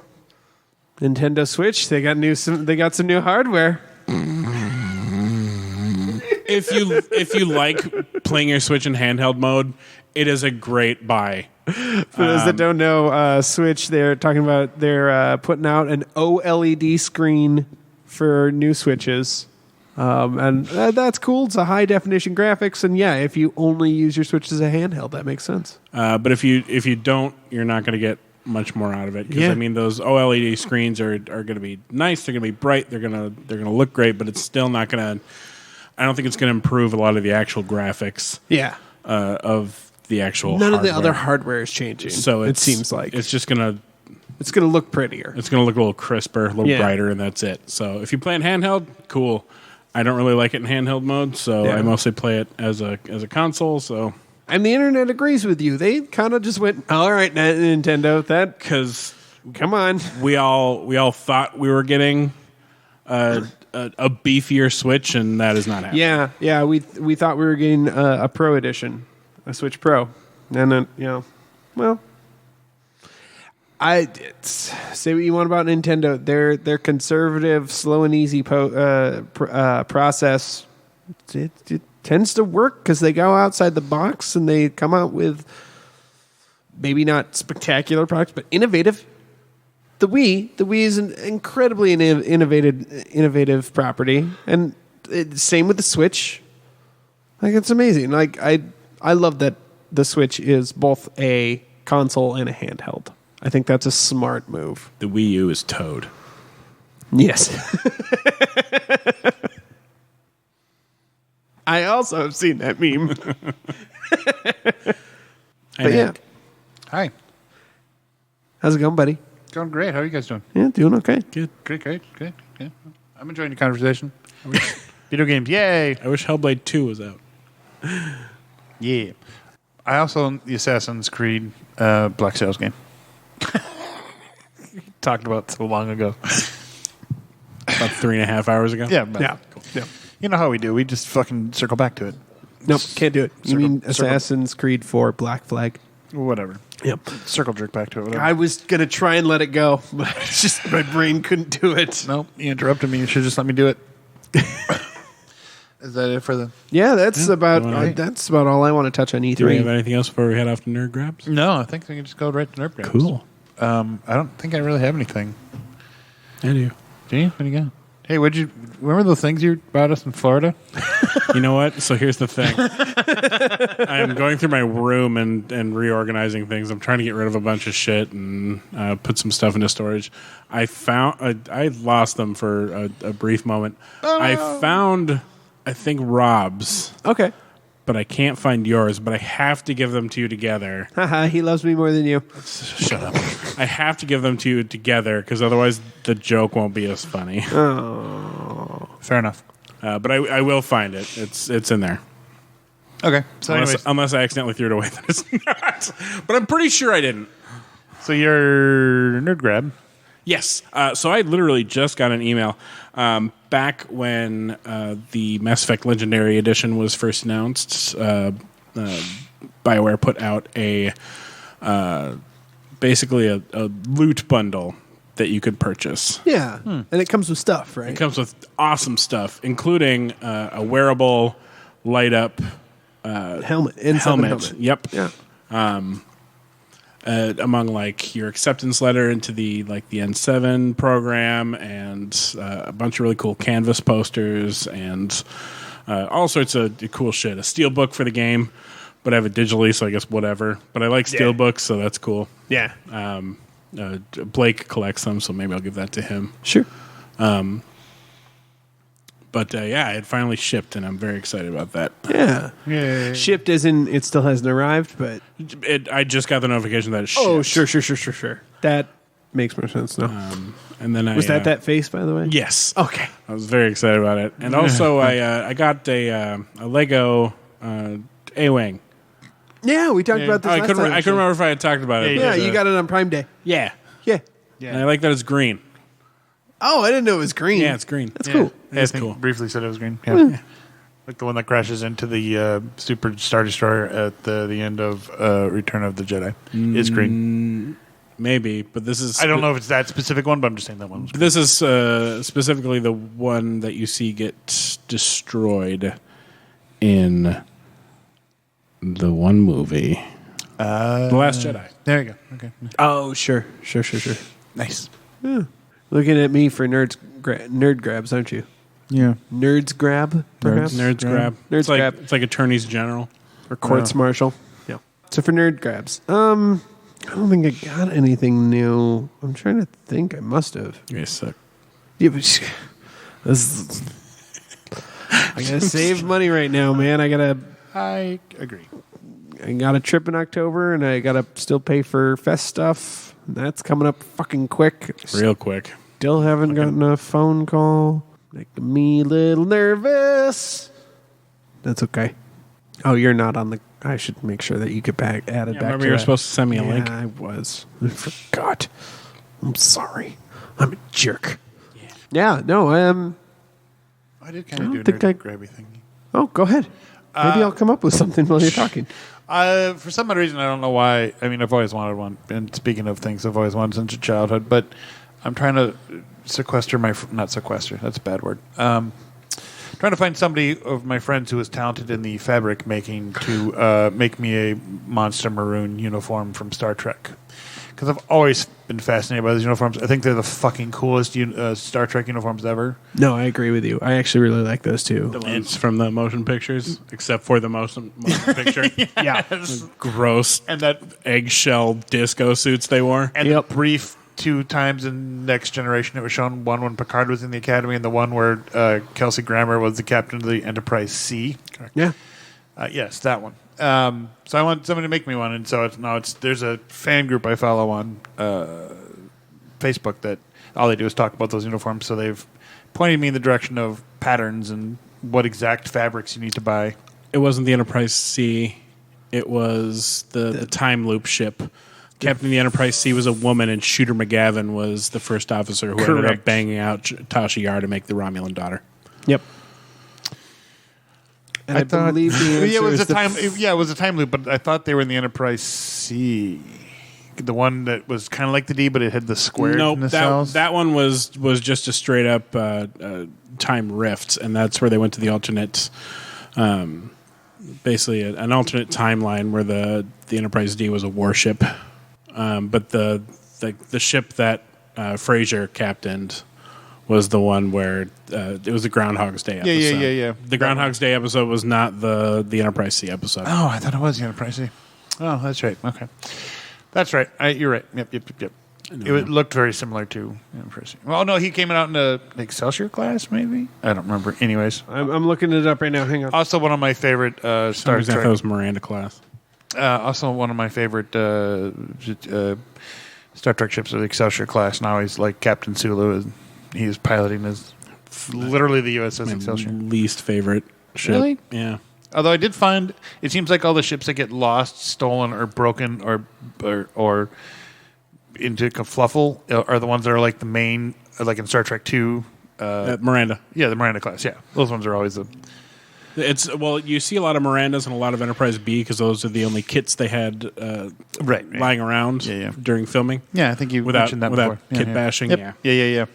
Speaker 3: Nintendo Switch, they got some new hardware.
Speaker 4: If you like playing your Switch in handheld mode, it is a great buy.
Speaker 3: For those that don't know, Switch, they're talking about they're putting out an OLED screen for new Switches. And that's cool. It's a high definition graphics. And yeah, if you only use your Switch as a handheld, that makes sense.
Speaker 4: But if you don't, you're not going to get much more out of it. Because
Speaker 3: Yeah.
Speaker 4: I mean, those OLED screens are going to be nice. They're going to be bright. They're going to look great. But it's still not going to. I don't think it's going to improve a lot of the actual graphics
Speaker 3: Yeah.
Speaker 4: of the actual.
Speaker 3: None of the
Speaker 4: hardware.
Speaker 3: other hardware is changing.
Speaker 4: So
Speaker 3: it seems like
Speaker 4: it's just going to.
Speaker 3: it's going to look prettier.
Speaker 4: It's going to look a little crisper, a little
Speaker 3: Yeah.
Speaker 4: brighter, and that's it. So if you play in handheld, cool. I don't really like it in handheld mode, so
Speaker 3: Yeah.
Speaker 4: I mostly play it as a console. So
Speaker 3: And the internet agrees with you. They kind of just went, all right, Nintendo, that
Speaker 4: because
Speaker 3: come on.
Speaker 4: we all thought we were getting a beefier Switch, and that is not happening.
Speaker 3: Yeah. We thought we were getting a Pro edition, a Switch Pro, and then well, say what you want about Nintendo. Their conservative, slow and easy process. It tends to work because they go outside the box and they come out with maybe not spectacular products, but innovative. The Wii is an incredibly innovative property, and same with the Switch. Like, it's amazing. Like, I love that the Switch is both a console and a handheld. I think that's a smart move.
Speaker 4: The Wii U is Toad.
Speaker 3: Yes. I also have seen that meme. But yeah,
Speaker 2: Hi.
Speaker 3: how's it going, buddy?
Speaker 2: Going great. How are you guys doing?
Speaker 3: Yeah, doing okay.
Speaker 4: Good.
Speaker 2: Great. I'm enjoying the conversation. Video games. Yay.
Speaker 4: I wish Hellblade 2 was out.
Speaker 2: Yeah. I also own the Assassin's Creed Black Sails game. Talked about so long ago.
Speaker 4: About 3.5 hours ago.
Speaker 2: Yeah. But
Speaker 3: Yeah. Yeah.
Speaker 2: You know how we do. We just fucking circle back to it.
Speaker 3: Nope, can't do it. You mean
Speaker 2: Circle-
Speaker 3: Assassin's Creed 4 Black Flag?
Speaker 2: Whatever.
Speaker 3: Yep.
Speaker 2: Circle jerk back to it. Whatever.
Speaker 3: I was going to try and let it go, but it's just my brain couldn't do it.
Speaker 2: Nope. You interrupted me. You should just let me do it. Is that it for the...
Speaker 3: Yeah, that's about
Speaker 4: all right.
Speaker 3: that's about all I want to touch on E3.
Speaker 4: Do we have anything else before we head off to Nerd Grabs?
Speaker 2: No, I think we can just go right to Nerd Grabs.
Speaker 4: Cool.
Speaker 2: I don't think I really have anything.
Speaker 4: I do.
Speaker 2: Do you? What do you got? Hey, remember those things you bought us in Florida?
Speaker 4: You know what? So here's the thing. I'm going through my room and reorganizing things. I'm trying to get rid of a bunch of shit and put some stuff into storage. I lost them for a brief moment.
Speaker 2: Oh.
Speaker 4: I found, I think, Rob's,
Speaker 3: Okay.
Speaker 4: but I can't find yours. But I have to give them to you together.
Speaker 3: Haha, he loves me more than you.
Speaker 2: Shut up.
Speaker 4: I have to give them to you together because otherwise the joke won't be as funny.
Speaker 2: Fair enough.
Speaker 4: But I will find it. It's in there.
Speaker 2: Okay. So
Speaker 4: Unless I accidentally threw it away, then it's not. But I'm pretty sure I didn't.
Speaker 2: so your Nerd Grab.
Speaker 4: Yes. So I literally just got an email back when the Mass Effect Legendary Edition was first announced. BioWare put out basically a loot bundle that you could purchase.
Speaker 3: Yeah. And it comes with stuff, right?
Speaker 4: It comes with awesome stuff, including a wearable light up
Speaker 3: helmet.
Speaker 4: helmet. Yep.
Speaker 3: Yeah.
Speaker 4: Among like your acceptance letter into the N7 program and a bunch of really cool canvas posters and all sorts of cool shit. A steel book for the game, but I have it digitally, so I guess whatever. But I like steel books, so that's cool.
Speaker 3: Yeah.
Speaker 4: Blake collects them, so maybe I'll give that to him.
Speaker 3: Sure.
Speaker 4: But yeah, it finally shipped, and I'm very excited about that.
Speaker 3: Yeah.
Speaker 2: Yeah.
Speaker 3: Shipped as in it still hasn't arrived, but
Speaker 4: I just got the notification that it shipped.
Speaker 3: oh, sure. That makes more sense now.
Speaker 4: And then
Speaker 3: Was that face, by the way?
Speaker 4: Yes.
Speaker 3: Okay.
Speaker 4: I was very excited about it, and also I got a Lego A-wing.
Speaker 3: Yeah, we talked about this
Speaker 4: I
Speaker 3: last
Speaker 4: couldn't
Speaker 3: time.
Speaker 4: I couldn't remember if I had talked about it.
Speaker 3: Yeah,
Speaker 4: but,
Speaker 3: you got it on Prime Day.
Speaker 4: yeah.
Speaker 3: Yeah.
Speaker 4: And I like that it's green.
Speaker 3: Oh, I didn't know it was green.
Speaker 4: Yeah, it's green.
Speaker 3: That's cool.
Speaker 2: Yeah, I
Speaker 4: It's
Speaker 2: think
Speaker 4: cool.
Speaker 2: briefly said it was green. Yeah. Like the one that crashes into the Super Star Destroyer at the end of Return of the Jedi is green.
Speaker 4: Maybe, but this is.
Speaker 2: I don't know if it's that specific one, but I'm just saying that one was green.
Speaker 4: This is specifically the one that you see get destroyed in the one movie, The Last Jedi.
Speaker 2: There you go. Okay.
Speaker 3: Oh, sure.
Speaker 2: Nice.
Speaker 3: Looking at me for nerd grabs, aren't you?
Speaker 2: Yeah.
Speaker 3: Nerds grab, perhaps?
Speaker 4: Nerds grab.
Speaker 3: Nerds
Speaker 4: it's like,
Speaker 3: grab.
Speaker 4: It's like attorneys general.
Speaker 3: Or courts martial. Yeah. So for nerd grabs, I don't think I got anything new. I'm trying to think. I must have.
Speaker 4: You guys suck.
Speaker 3: Yeah, but I gotta save money right now, man. I
Speaker 2: agree.
Speaker 3: got a trip in October, and I gotta still pay for fest stuff. That's coming up fucking quick.
Speaker 4: Real quick.
Speaker 3: Still haven't gotten a phone call. Making me a little nervous. That's okay. Oh, you're not on the. I should make sure that you get added back.
Speaker 4: Remember
Speaker 3: to
Speaker 4: you were
Speaker 3: that.
Speaker 4: supposed to send me a link?
Speaker 3: I was. I forgot. I'm sorry. I'm a jerk. Yeah. No.
Speaker 2: I did kind
Speaker 3: I
Speaker 2: of
Speaker 3: don't
Speaker 2: do a
Speaker 3: think I-
Speaker 2: nerd grabby thing.
Speaker 3: Oh, go ahead. Maybe I'll come up with something while you're talking.
Speaker 2: For some odd reason, I don't know why. I mean, I've always wanted one. And speaking of things I've always wanted since childhood, but I'm trying to sequester not sequester. That's a bad word. Trying to find somebody of my friends who is talented in the fabric making to make me a monster maroon uniform from Star Trek. Because I've always been fascinated by these uniforms. I think they're the fucking coolest Star Trek uniforms ever.
Speaker 3: No, I agree with you. I actually really like those too.
Speaker 4: The ones from the motion pictures, except for the motion picture.
Speaker 3: Yeah.
Speaker 4: Gross
Speaker 2: And that
Speaker 4: eggshell disco suits they wore.
Speaker 2: and
Speaker 3: Yep.
Speaker 2: the brief 2 times in Next Generation it was shown. One when Picard was in the Academy, and the one where Kelsey Grammer was the captain of the Enterprise C. Correct.
Speaker 3: Yeah.
Speaker 2: Yes, that one. So I want somebody to make me one, and so there's a fan group I follow on Facebook that all they do is talk about those uniforms. So they've pointed me in the direction of patterns and what exact fabrics you need to buy.
Speaker 4: It wasn't the Enterprise C. It was the time loop ship. Captain of the Enterprise C was a woman, and Shooter McGavin was the first officer who ended up banging out Tasha Yar to make the Romulan daughter.
Speaker 3: Yep. And I believe the answer
Speaker 2: it was
Speaker 3: is
Speaker 2: it was a time loop, but I thought they were in the Enterprise C. The one that was kind of like the D, but it had the square.
Speaker 4: Nope,
Speaker 2: cells.
Speaker 4: that one was just a straight up time rift, and that's where they went to the alternate, basically an alternate timeline where the Enterprise D was a warship, but the ship that Fraser captained was the one where it was the Groundhog's Day episode.
Speaker 2: Yeah.
Speaker 4: The Groundhog's Day episode was not the Enterprise C episode.
Speaker 2: Oh, I thought it was the Enterprise C. Oh, that's right. Okay. That's right. You're right. Yep. It looked very similar to Enterprise C. Well, no, he came out in the Excelsior class, maybe? I don't remember. Anyways.
Speaker 3: I'm looking it up right now. Hang on.
Speaker 2: Also one of my favorite Star Trek.
Speaker 4: That was Miranda class.
Speaker 2: Also one of my favorite Star Trek ships is the Excelsior class. Now he's like Captain Sulu. He's piloting literally the USS Excelsior.
Speaker 4: Least favorite ship.
Speaker 2: Really?
Speaker 4: Yeah.
Speaker 2: Although I did find it seems like all the ships that get lost, stolen, or broken, or into Fluffle are the ones that are like the main, like in Star Trek 2.
Speaker 4: Miranda.
Speaker 2: Yeah, the Miranda class. Yeah, those ones are always the.
Speaker 4: You see a lot of Mirandas and a lot of Enterprise B because those are the only kits they had lying around during filming.
Speaker 2: Yeah, I think you mentioned that
Speaker 4: without
Speaker 2: before.
Speaker 4: Kit bashing.
Speaker 2: Yep. Yeah.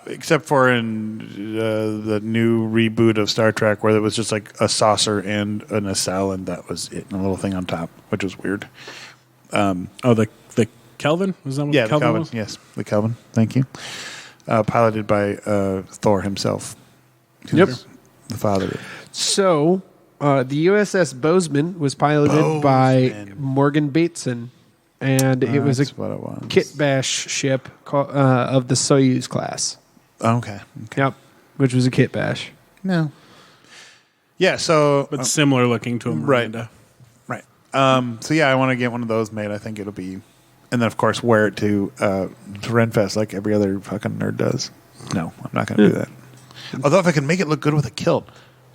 Speaker 2: Except for in the new reboot of Star Trek where there was just like a saucer and a nacelle and that was it, and a little thing on top, which was weird.
Speaker 4: The Kelvin? Was that what the Kelvin was?
Speaker 2: Yes, the Kelvin. Thank you. Piloted by Thor himself.
Speaker 3: Yep.
Speaker 2: The father.
Speaker 3: So, the USS Bozeman was piloted by Morgan Bateson, and it was a kit bash ship of the Soyuz class.
Speaker 2: Okay.
Speaker 3: Yep, which was a kit bash.
Speaker 2: No. Yeah, so...
Speaker 4: But similar looking to a Miranda.
Speaker 2: Right. So, yeah, I want to get one of those made. I think it'll be... And then, of course, wear it to Renfest like every other fucking nerd does. No, I'm not going to do that. Although if I can make it look good with a kilt.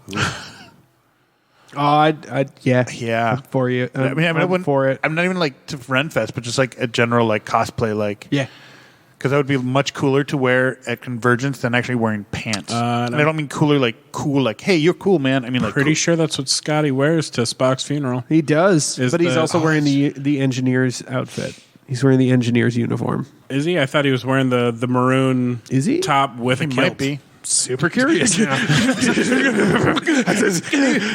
Speaker 3: Yeah. For you.
Speaker 2: I wouldn't
Speaker 3: for it.
Speaker 2: I'm not even like to Renfest, but just like a general like cosplay, like because that would be much cooler to wear at Convergence than actually wearing pants. And I don't mean cooler like cool, like hey, you're cool, man. I mean like
Speaker 4: pretty sure that's what Scotty wears to Spock's funeral.
Speaker 3: He does, but he's also wearing the engineer's outfit. He's wearing the engineer's uniform.
Speaker 4: Is he? I thought he was wearing the maroon top with a kilt.
Speaker 2: Might be.
Speaker 3: Super curious now.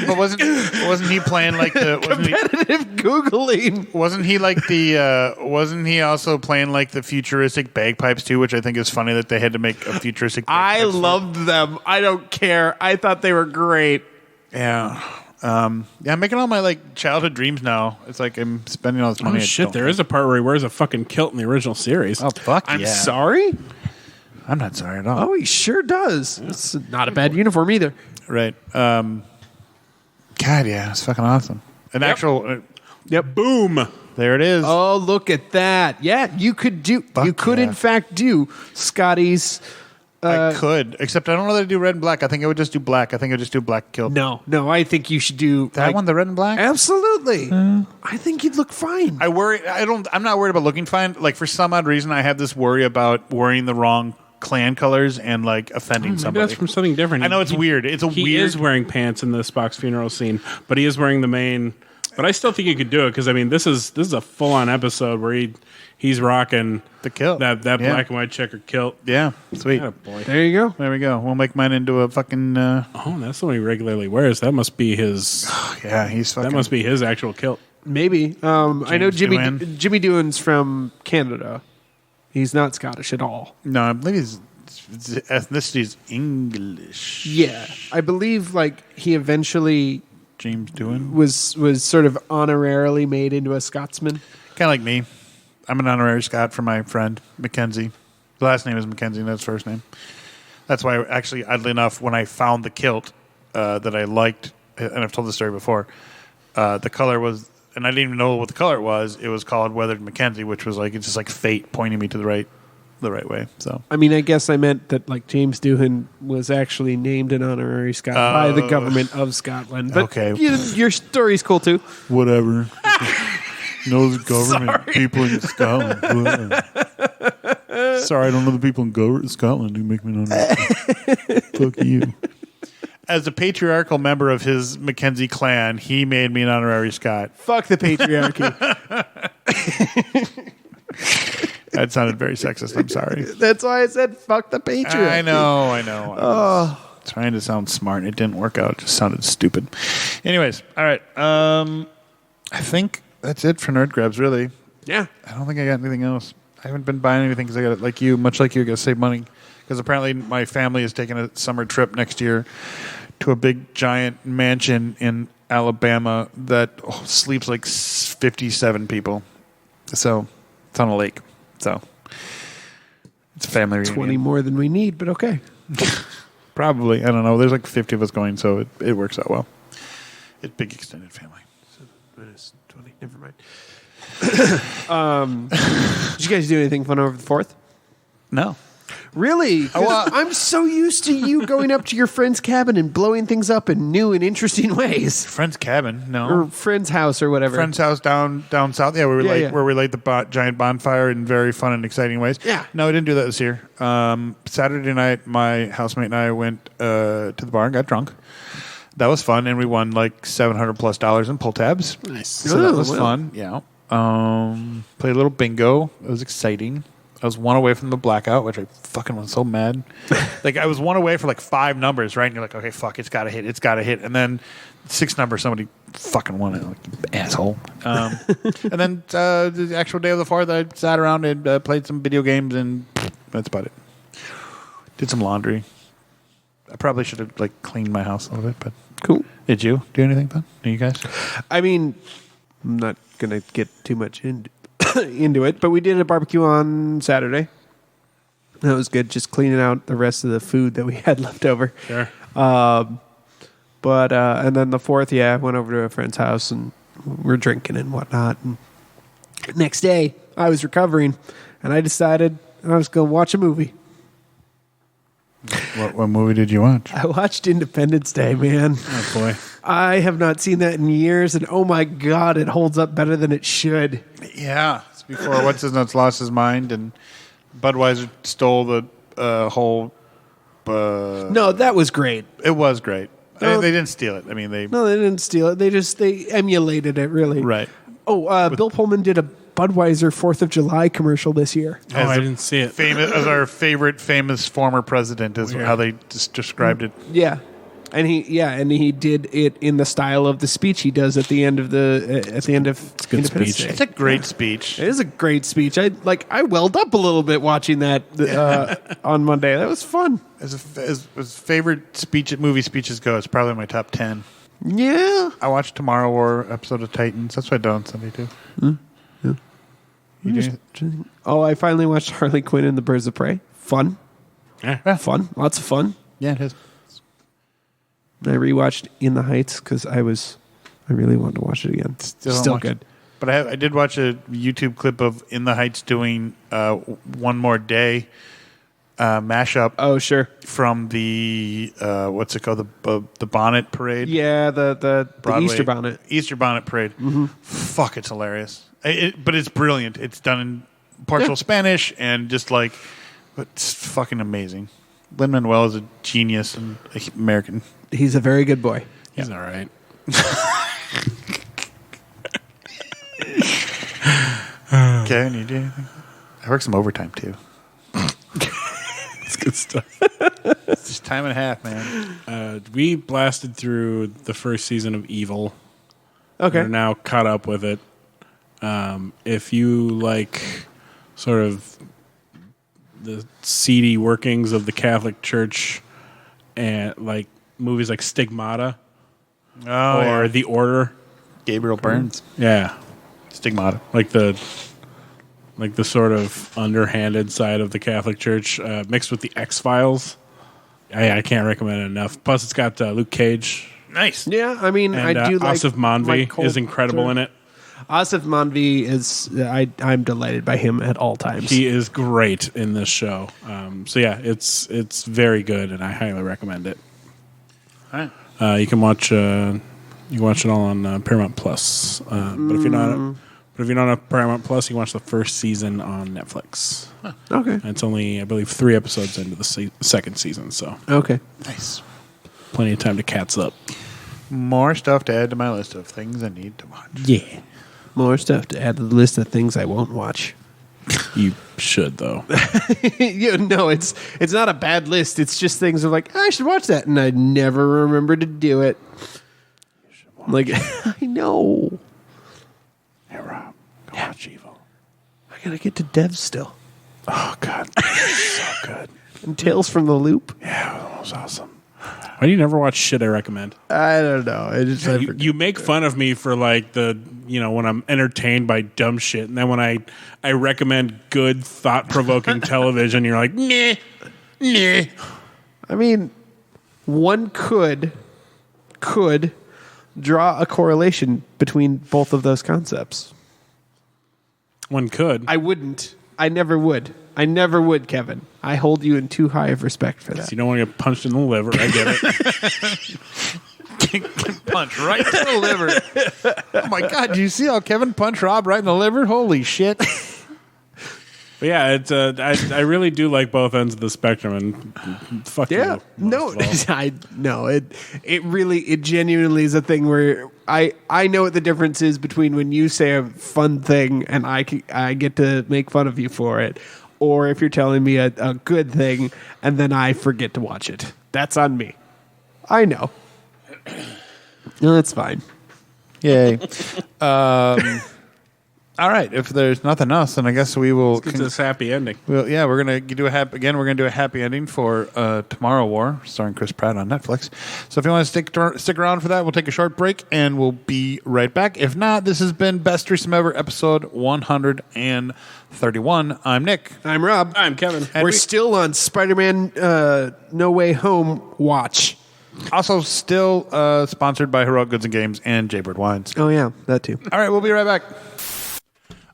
Speaker 2: But wasn't he playing like the
Speaker 3: competitive Googling?
Speaker 2: Wasn't he like the wasn't he also playing like the futuristic bagpipes too, which I think is funny that they had to make a futuristic
Speaker 3: I loved them. I don't care. I thought they were great.
Speaker 2: Yeah. I'm making all my like childhood dreams now. It's like I'm spending all this money.
Speaker 4: Oh shit, there is a part where he wears a fucking kilt in the original series.
Speaker 2: Oh fuck
Speaker 3: I'm sorry?
Speaker 2: I'm not sorry at all.
Speaker 3: Oh, he sure does. It's not a bad uniform either.
Speaker 2: Right. God, yeah, it's fucking awesome. An actual.
Speaker 4: Boom.
Speaker 2: There it is.
Speaker 3: Oh, look at that. Yeah, you could do. In fact do Scotty's.
Speaker 2: I could, except I don't know that I do red and black. I think I would just do black. I think I would just do black kilt.
Speaker 3: No. I think you should do
Speaker 2: that one, the red and black.
Speaker 3: Absolutely. I think you'd look fine.
Speaker 2: I'm not worried about looking fine. Like for some odd reason, I have this worry about wearing the wrong clan colors and like offending somebody.
Speaker 4: That's from something different.
Speaker 2: I know it's weird.
Speaker 4: He is wearing pants in the Spock's funeral scene, but he is wearing the main. But I still think you could do it because I mean this is a full on episode where he's rocking
Speaker 2: the kilt,
Speaker 4: that black and white checker kilt.
Speaker 2: Yeah, sweet.
Speaker 4: Boy.
Speaker 3: There you go.
Speaker 2: There we go. We'll make mine into a fucking.
Speaker 4: Oh, that's the one he regularly wears. That must be his.
Speaker 2: Yeah, he's fucking.
Speaker 4: That must be his actual kilt.
Speaker 3: Maybe. I know Jimmy Doohan's from Canada. He's not Scottish at all.
Speaker 2: No, I believe his ethnicity is English.
Speaker 3: Yeah, I believe like he eventually
Speaker 2: James Doohan
Speaker 3: was sort of honorarily made into a Scotsman.
Speaker 2: Kind of like me. I'm an honorary Scot for my friend Mackenzie. The last name is Mackenzie, and that's first name. That's why, actually, oddly enough, when I found the kilt that I liked, and I've told this story before, the color was, and I didn't even know what the color was. It was called Weathered Mackenzie, which was like, it's just like fate pointing me to the right way. So
Speaker 3: I mean, I guess I meant that like James Doohan was actually named an honorary Scot by the government of Scotland. But
Speaker 2: okay.
Speaker 3: Your story's cool too.
Speaker 2: Whatever. Knows government people in Scotland. Sorry, I don't know the people in Scotland who make me know. Fuck you. As a patriarchal member of his Mackenzie clan, he made me an honorary Scot.
Speaker 3: Fuck the patriarchy.
Speaker 2: That sounded very sexist. I'm sorry.
Speaker 3: That's why I said fuck the patriarchy.
Speaker 2: I know. I was trying to sound smart. It didn't work out. It just sounded stupid. Anyways, all right. I think that's it for Nerd Grabs, really.
Speaker 3: Yeah.
Speaker 2: I don't think I got anything else. I haven't been buying anything because I got, much like you, got to save money. Because apparently my family is taking a summer trip next year to a big, giant mansion in Alabama that sleeps like 57 people. So it's on a lake. So it's a family reunion.
Speaker 3: 20 more than we need, but okay.
Speaker 2: Probably. I don't know. There's like 50 of us going, so it works out well. It's big extended family.
Speaker 3: So minus 20. Never mind. Did you guys do anything fun over the 4th?
Speaker 2: No.
Speaker 3: Really? I'm so used to you going up to your friend's cabin and blowing things up in new and interesting ways.
Speaker 2: Friend's cabin? No.
Speaker 3: Or friend's house or whatever.
Speaker 2: Friend's house down south. Yeah, where we light the giant bonfire in very fun and exciting ways.
Speaker 3: Yeah.
Speaker 2: No, we didn't do that this year. Saturday night, my housemate and I went to the bar and got drunk. That was fun, and we won like $700+ in pull tabs.
Speaker 3: Nice.
Speaker 2: So that was fun. Yeah. Played a little bingo. It was exciting. I was one away from the blackout, which I fucking was so mad. Like, I was one away for like 5 numbers, right? And you're like, okay, fuck, it's got to hit. And then 6 numbers, somebody fucking won it. Like, you asshole. And then the actual day of the 4th, I sat around and played some video games, and that's about it. Did some laundry. I probably should have like cleaned my house a little bit, but
Speaker 3: cool.
Speaker 2: Did you do anything fun? You guys?
Speaker 3: I mean, I'm not going to get too much into it, but we did a barbecue on Saturday. That was good, just cleaning out the rest of the food that we had left over.
Speaker 4: Sure.
Speaker 3: But and then the 4th, I went over to a friend's house and we're drinking and whatnot. And next day, I was recovering, and I decided I was going to watch a movie.
Speaker 2: What movie did you watch?
Speaker 3: I watched Independence Day, man.
Speaker 4: Oh, boy.
Speaker 3: I have not seen that in years, and oh my God, it holds up better than it should.
Speaker 2: Yeah. It's before What's-His-Nuts lost his mind, and Budweiser stole the whole...
Speaker 3: No, that was great.
Speaker 2: It was great.
Speaker 3: No.
Speaker 2: They didn't steal it. I mean, they
Speaker 3: didn't steal it. They emulated it, really.
Speaker 2: Right.
Speaker 3: Oh, Bill Pullman did a Budweiser 4th of July commercial this year.
Speaker 4: Oh, I didn't see it.
Speaker 2: As our favorite famous former president is how they just described it.
Speaker 3: Yeah. And he did it in the style of the speech he does at the end of
Speaker 4: It's a good
Speaker 3: Independence
Speaker 4: speech.
Speaker 3: Day.
Speaker 2: It's a great speech.
Speaker 3: It is a great speech. I welled up a little bit watching that on Monday. That was fun.
Speaker 2: As favorite movie speeches go, it's probably my top 10.
Speaker 3: Yeah.
Speaker 2: I watched Tomorrow War episode of Titans. That's what I did on Sunday too.
Speaker 3: Yeah.
Speaker 2: You do?
Speaker 3: I finally watched Harley Quinn and the Birds of Prey. Fun.
Speaker 4: Yeah.
Speaker 3: Fun. Lots of fun.
Speaker 2: Yeah, it is.
Speaker 3: I rewatched In the Heights because I really wanted to watch it again. Still good.
Speaker 2: But I did watch a YouTube clip of In the Heights doing One More Day mashup.
Speaker 3: Oh, sure.
Speaker 2: From the what's it called, the bonnet parade?
Speaker 3: Yeah, the
Speaker 2: Broadway,
Speaker 3: Easter bonnet
Speaker 2: parade. Mm-hmm. Fuck, it's hilarious. But it's brilliant. It's done in partial Spanish and just like, it's fucking amazing. Lin-Manuel is a genius and American.
Speaker 3: He's a very good boy.
Speaker 4: He's all right.
Speaker 2: Kevin, you do anything? I work some overtime too.
Speaker 4: It's good stuff.
Speaker 2: It's just time and a half, man.
Speaker 4: We blasted through the first season of Evil.
Speaker 3: Okay.
Speaker 4: We're now caught up with it. If you like sort of the seedy workings of the Catholic Church and like movies like Stigmata or The Order.
Speaker 2: Gabriel Burns.
Speaker 4: Yeah.
Speaker 2: Stigmata.
Speaker 4: Like the like the sort of underhanded side of the Catholic Church, mixed with the X-Files. I can't recommend it enough. Plus, it's got Luke Cage.
Speaker 2: Nice.
Speaker 3: Yeah, I mean,
Speaker 4: And
Speaker 3: I do like
Speaker 4: Asif Manvi is incredible in it.
Speaker 3: Asif Manvi is, I'm delighted by him at all times.
Speaker 4: He is great in this show. So yeah, it's very good, and I highly recommend it.
Speaker 2: All right.
Speaker 4: You can watch it all on Paramount Plus. But if you're not on Paramount Plus, you can watch the first season on Netflix.
Speaker 3: Huh. Okay.
Speaker 4: And it's only, I believe, 3 episodes into the second season, so
Speaker 3: Okay.
Speaker 2: Nice.
Speaker 4: plenty of time to catch up.
Speaker 2: More stuff to add to my list of things I need to watch.
Speaker 4: Yeah.
Speaker 3: More stuff to add to the list of things I won't watch.
Speaker 4: You should, though.
Speaker 3: No, it's not a bad list. It's just things of like, I should watch that, and I never remember to do it. Like, I know.
Speaker 4: Hey, Rob, go watch Evil.
Speaker 3: I gotta get to Dev still.
Speaker 4: Oh, God. So good.
Speaker 3: And Tales from the Loop.
Speaker 4: Yeah, that was awesome. Why do you never watch shit I recommend?
Speaker 3: I don't know.
Speaker 4: You make fun of me for like when I'm entertained by dumb shit, and then when I recommend good, thought-provoking television, you're like, nah.
Speaker 3: I mean, one could draw a correlation between both of those concepts.
Speaker 4: One could.
Speaker 3: I wouldn't. I never would. I never would, Kevin. I hold you in too high of respect for that.
Speaker 4: You don't want to get punched in the liver. I get it.
Speaker 2: Punch right in the liver. Oh my God! Do you see how Kevin punched Rob right in the liver? Holy shit!
Speaker 4: But yeah, it's I really do like both ends of the spectrum, and fuck
Speaker 3: Yeah.
Speaker 4: you.
Speaker 3: No, it genuinely is a thing where I know what the difference is between when you say a fun thing and I get to make fun of you for it, or if you're telling me a good thing and then I forget to watch it. That's on me. I know. No, that's fine.
Speaker 2: Yay! All right. If there's nothing else, then I guess we will.
Speaker 4: Let's get to this happy ending.
Speaker 2: Well, yeah, we're gonna do a happy again. We're gonna do a happy ending for Tomorrow War, starring Chris Pratt on Netflix. So if you want to stick around for that, we'll take a short break and we'll be right back. If not, this has been Best Threesome Ever, episode 131. I'm Nick.
Speaker 3: I'm Rob.
Speaker 4: I'm Kevin.
Speaker 3: We're still on Spider-Man No Way Home watch.
Speaker 2: Also, still sponsored by Heroic Goods and Games and Jaybird Wines.
Speaker 3: Oh yeah, that too.
Speaker 2: All right, we'll be right back.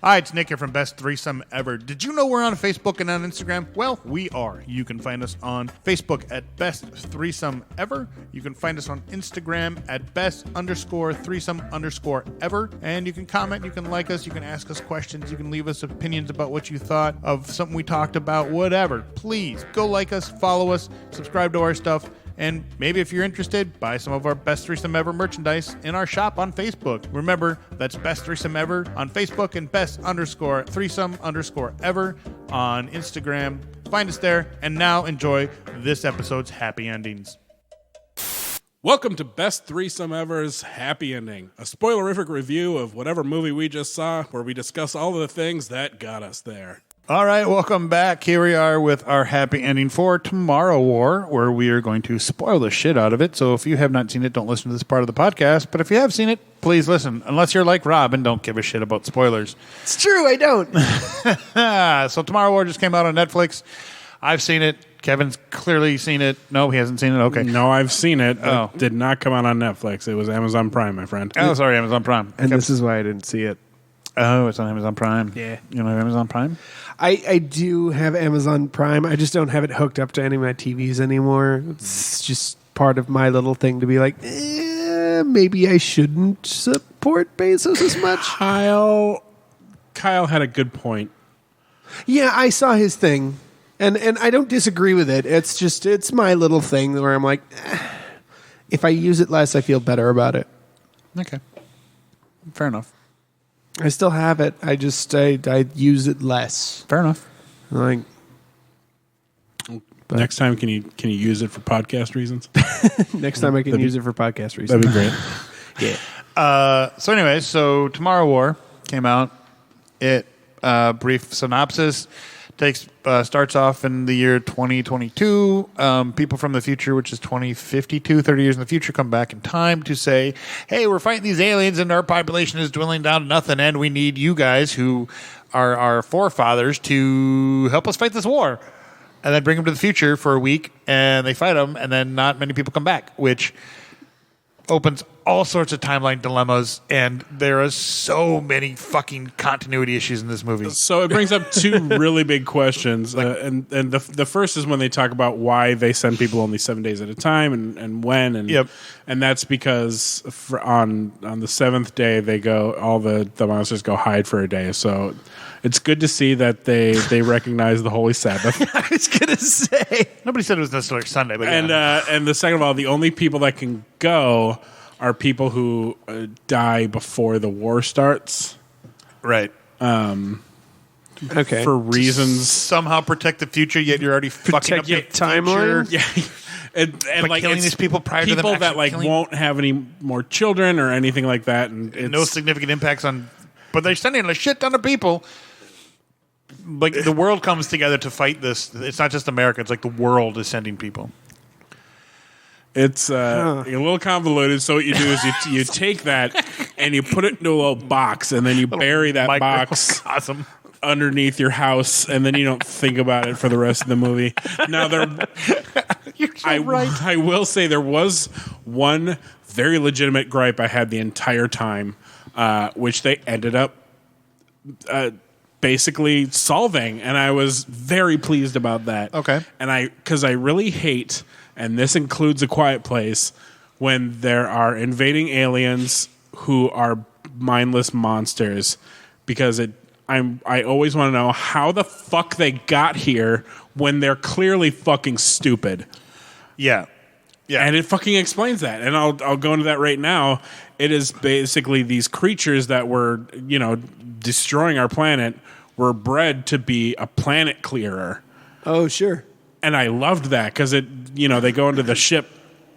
Speaker 2: Hi, it's Nick here from Best Threesome Ever. Did you know we're on Facebook and on Instagram? Well, we are. You can find us on Facebook at Best Threesome Ever. You can find us on Instagram at Best_Threesome_Ever. And you can comment, you can like us, you can ask us questions, you can leave us opinions about what you thought of something we talked about, whatever. Please go like us, follow us, subscribe to our stuff. And maybe if you're interested, buy some of our Best Threesome Ever merchandise in our shop on Facebook. Remember, that's Best Threesome Ever on Facebook and Best_Threesome_Ever on Instagram. Find us there. And now enjoy this episode's happy endings.
Speaker 4: Welcome to Best Threesome Ever's Happy Ending, a spoilerific review of whatever movie we just saw, where we discuss all of the things that got us there.
Speaker 2: All right, welcome back. Here we are with our happy ending for Tomorrow War, where we are going to spoil the shit out of it. So if you have not seen it, don't listen to this part of the podcast. But if you have seen it, please listen. Unless you're like Rob and don't give a shit about spoilers.
Speaker 3: It's true, I don't.
Speaker 2: So Tomorrow War just came out on Netflix. I've seen it. Kevin's clearly seen it. No, he hasn't seen it. Okay.
Speaker 4: No, I've seen it.
Speaker 2: Oh.
Speaker 4: It did not come out on Netflix. It was Amazon Prime, my friend.
Speaker 2: Oh, sorry, Amazon Prime.
Speaker 3: And this is why I didn't see it.
Speaker 2: Oh, it's on Amazon Prime.
Speaker 3: Yeah.
Speaker 2: You don't have Amazon Prime?
Speaker 3: I do have Amazon Prime. I just don't have it hooked up to any of my TVs anymore. It's just part of my little thing to be like, maybe I shouldn't support Bezos as much.
Speaker 4: Kyle had a good point.
Speaker 3: Yeah, I saw his thing, and I don't disagree with it. It's my little thing where I'm like, if I use it less, I feel better about it.
Speaker 2: Okay. Fair enough.
Speaker 3: I still have it. I use it less.
Speaker 2: Fair enough.
Speaker 3: Like,
Speaker 4: Next time, can you use it for podcast reasons?
Speaker 3: next time I can use it for podcast reasons.
Speaker 4: That'd be great.
Speaker 3: Yeah.
Speaker 2: So anyways, Tomorrow War came out. It brief synopsis. Starts off in the year 2022. People from the future, which is 2052, 30 years in the future, come back in time to say, hey, we're fighting these aliens and our population is dwindling down to nothing, and we need you guys who are our forefathers to help us fight this war. And then bring them to the future for a week, and they fight them, and then not many people come back, which opens all sorts of timeline dilemmas, and there are so many fucking continuity issues in this movie.
Speaker 4: So it brings up two really big questions, and the first is when they talk about why they send people only 7 days at a time, and when, and that's because on the seventh day they go, all the monsters go hide for a day. So it's good to see that they recognize the Holy Sabbath.
Speaker 3: I was gonna say
Speaker 2: Nobody said it was necessarily Sunday, but
Speaker 4: and the second of all, the only people that can go are people who die before the war starts.
Speaker 2: Right.
Speaker 3: okay
Speaker 4: For reasons.
Speaker 2: Somehow protect the future, yet you're already fucking up
Speaker 3: your
Speaker 2: the
Speaker 3: timeline.
Speaker 2: future.
Speaker 4: Yeah. And
Speaker 2: Like killing
Speaker 4: it's
Speaker 2: these people prior to them
Speaker 4: people that
Speaker 2: actually
Speaker 4: like
Speaker 2: killing-
Speaker 4: won't have any more children or anything like that, and it's,
Speaker 2: No significant impacts on, but they're sending a shit ton of people. Like the world comes together to fight this. It's not just America. It's like the world is sending people.
Speaker 4: It's a little convoluted. So what you do is you take that and you put it into a little box, and then you bury that box
Speaker 2: Awesome.
Speaker 4: underneath your house, and then you don't think about it for the rest of the movie. Now
Speaker 2: You're so right.
Speaker 4: I will say there was one very legitimate gripe I had the entire time, which they ended up basically solving, and I was very pleased about that.
Speaker 2: Okay.
Speaker 4: And because I really hate, and this includes A Quiet Place, when there are invading aliens who are mindless monsters, because I always want to know how the fuck they got here when they're clearly fucking stupid.
Speaker 2: Yeah. Yeah.
Speaker 4: And it fucking explains that. And I'll go into that right now. It is basically these creatures that were, destroying our planet were bred to be a planet clearer.
Speaker 3: Oh, sure.
Speaker 4: And I loved that because they go into the ship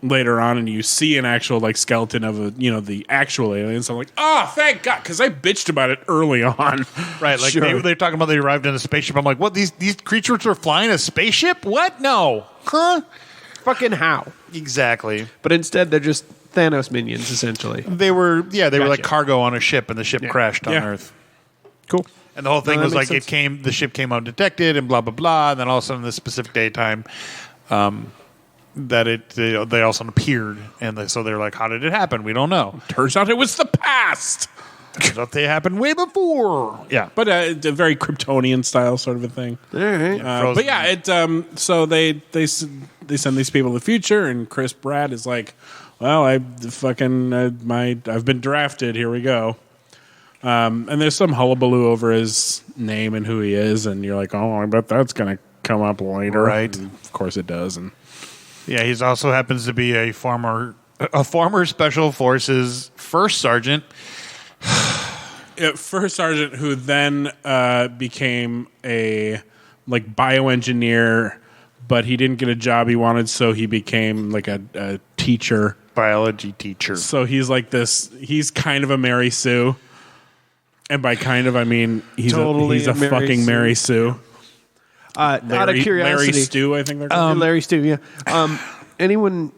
Speaker 4: later on and you see an actual like skeleton of the actual aliens. I'm like, oh, thank God, because I bitched about it early on.
Speaker 2: Right, like
Speaker 3: Sure.
Speaker 2: they're talking about they arrived in a spaceship. I'm like, what? These creatures are flying a spaceship? What? No. Huh?
Speaker 3: Fucking how?
Speaker 2: Exactly.
Speaker 3: But instead, they're just Thanos minions, essentially.
Speaker 2: They were were like
Speaker 3: Gotcha.
Speaker 2: cargo on a ship, and the ship crashed on
Speaker 4: Yeah.
Speaker 2: Earth.
Speaker 3: Cool.
Speaker 2: And the whole thing
Speaker 3: No, that
Speaker 2: was like
Speaker 3: makes sense.
Speaker 2: the ship came undetected, and blah blah blah. And then all of a sudden, this specific daytime, that they all of a sudden appeared, and so they're like, how did it happen? We don't know.
Speaker 4: Turns out it was the past.
Speaker 2: Turns out they happened way before. Yeah,
Speaker 4: But it's a very Kryptonian style sort of a thing.
Speaker 3: All right.
Speaker 2: Frozen.
Speaker 4: But yeah, so they send these people to the future, and Chris Pratt is like, well, I've been drafted. Here we go. And there's some hullabaloo over his name and who he is, and you're like, oh, I bet that's gonna come up later.
Speaker 2: Right.
Speaker 4: And of course it does. And
Speaker 2: yeah. He's also happens to be a former Special Forces first sergeant.
Speaker 4: first sergeant who then became a like bioengineer, but he didn't get a job he wanted, so he became like a teacher.
Speaker 2: Biology teacher.
Speaker 4: So he's like this. He's kind of a Mary Sue, and by kind of I mean he's
Speaker 3: Totally
Speaker 4: a
Speaker 3: a Mary
Speaker 4: fucking
Speaker 3: Sue.
Speaker 4: Mary Sue.
Speaker 3: Out of curiosity,
Speaker 4: Larry Stew, I think they're called.
Speaker 3: Larry Stu, yeah. Anyone?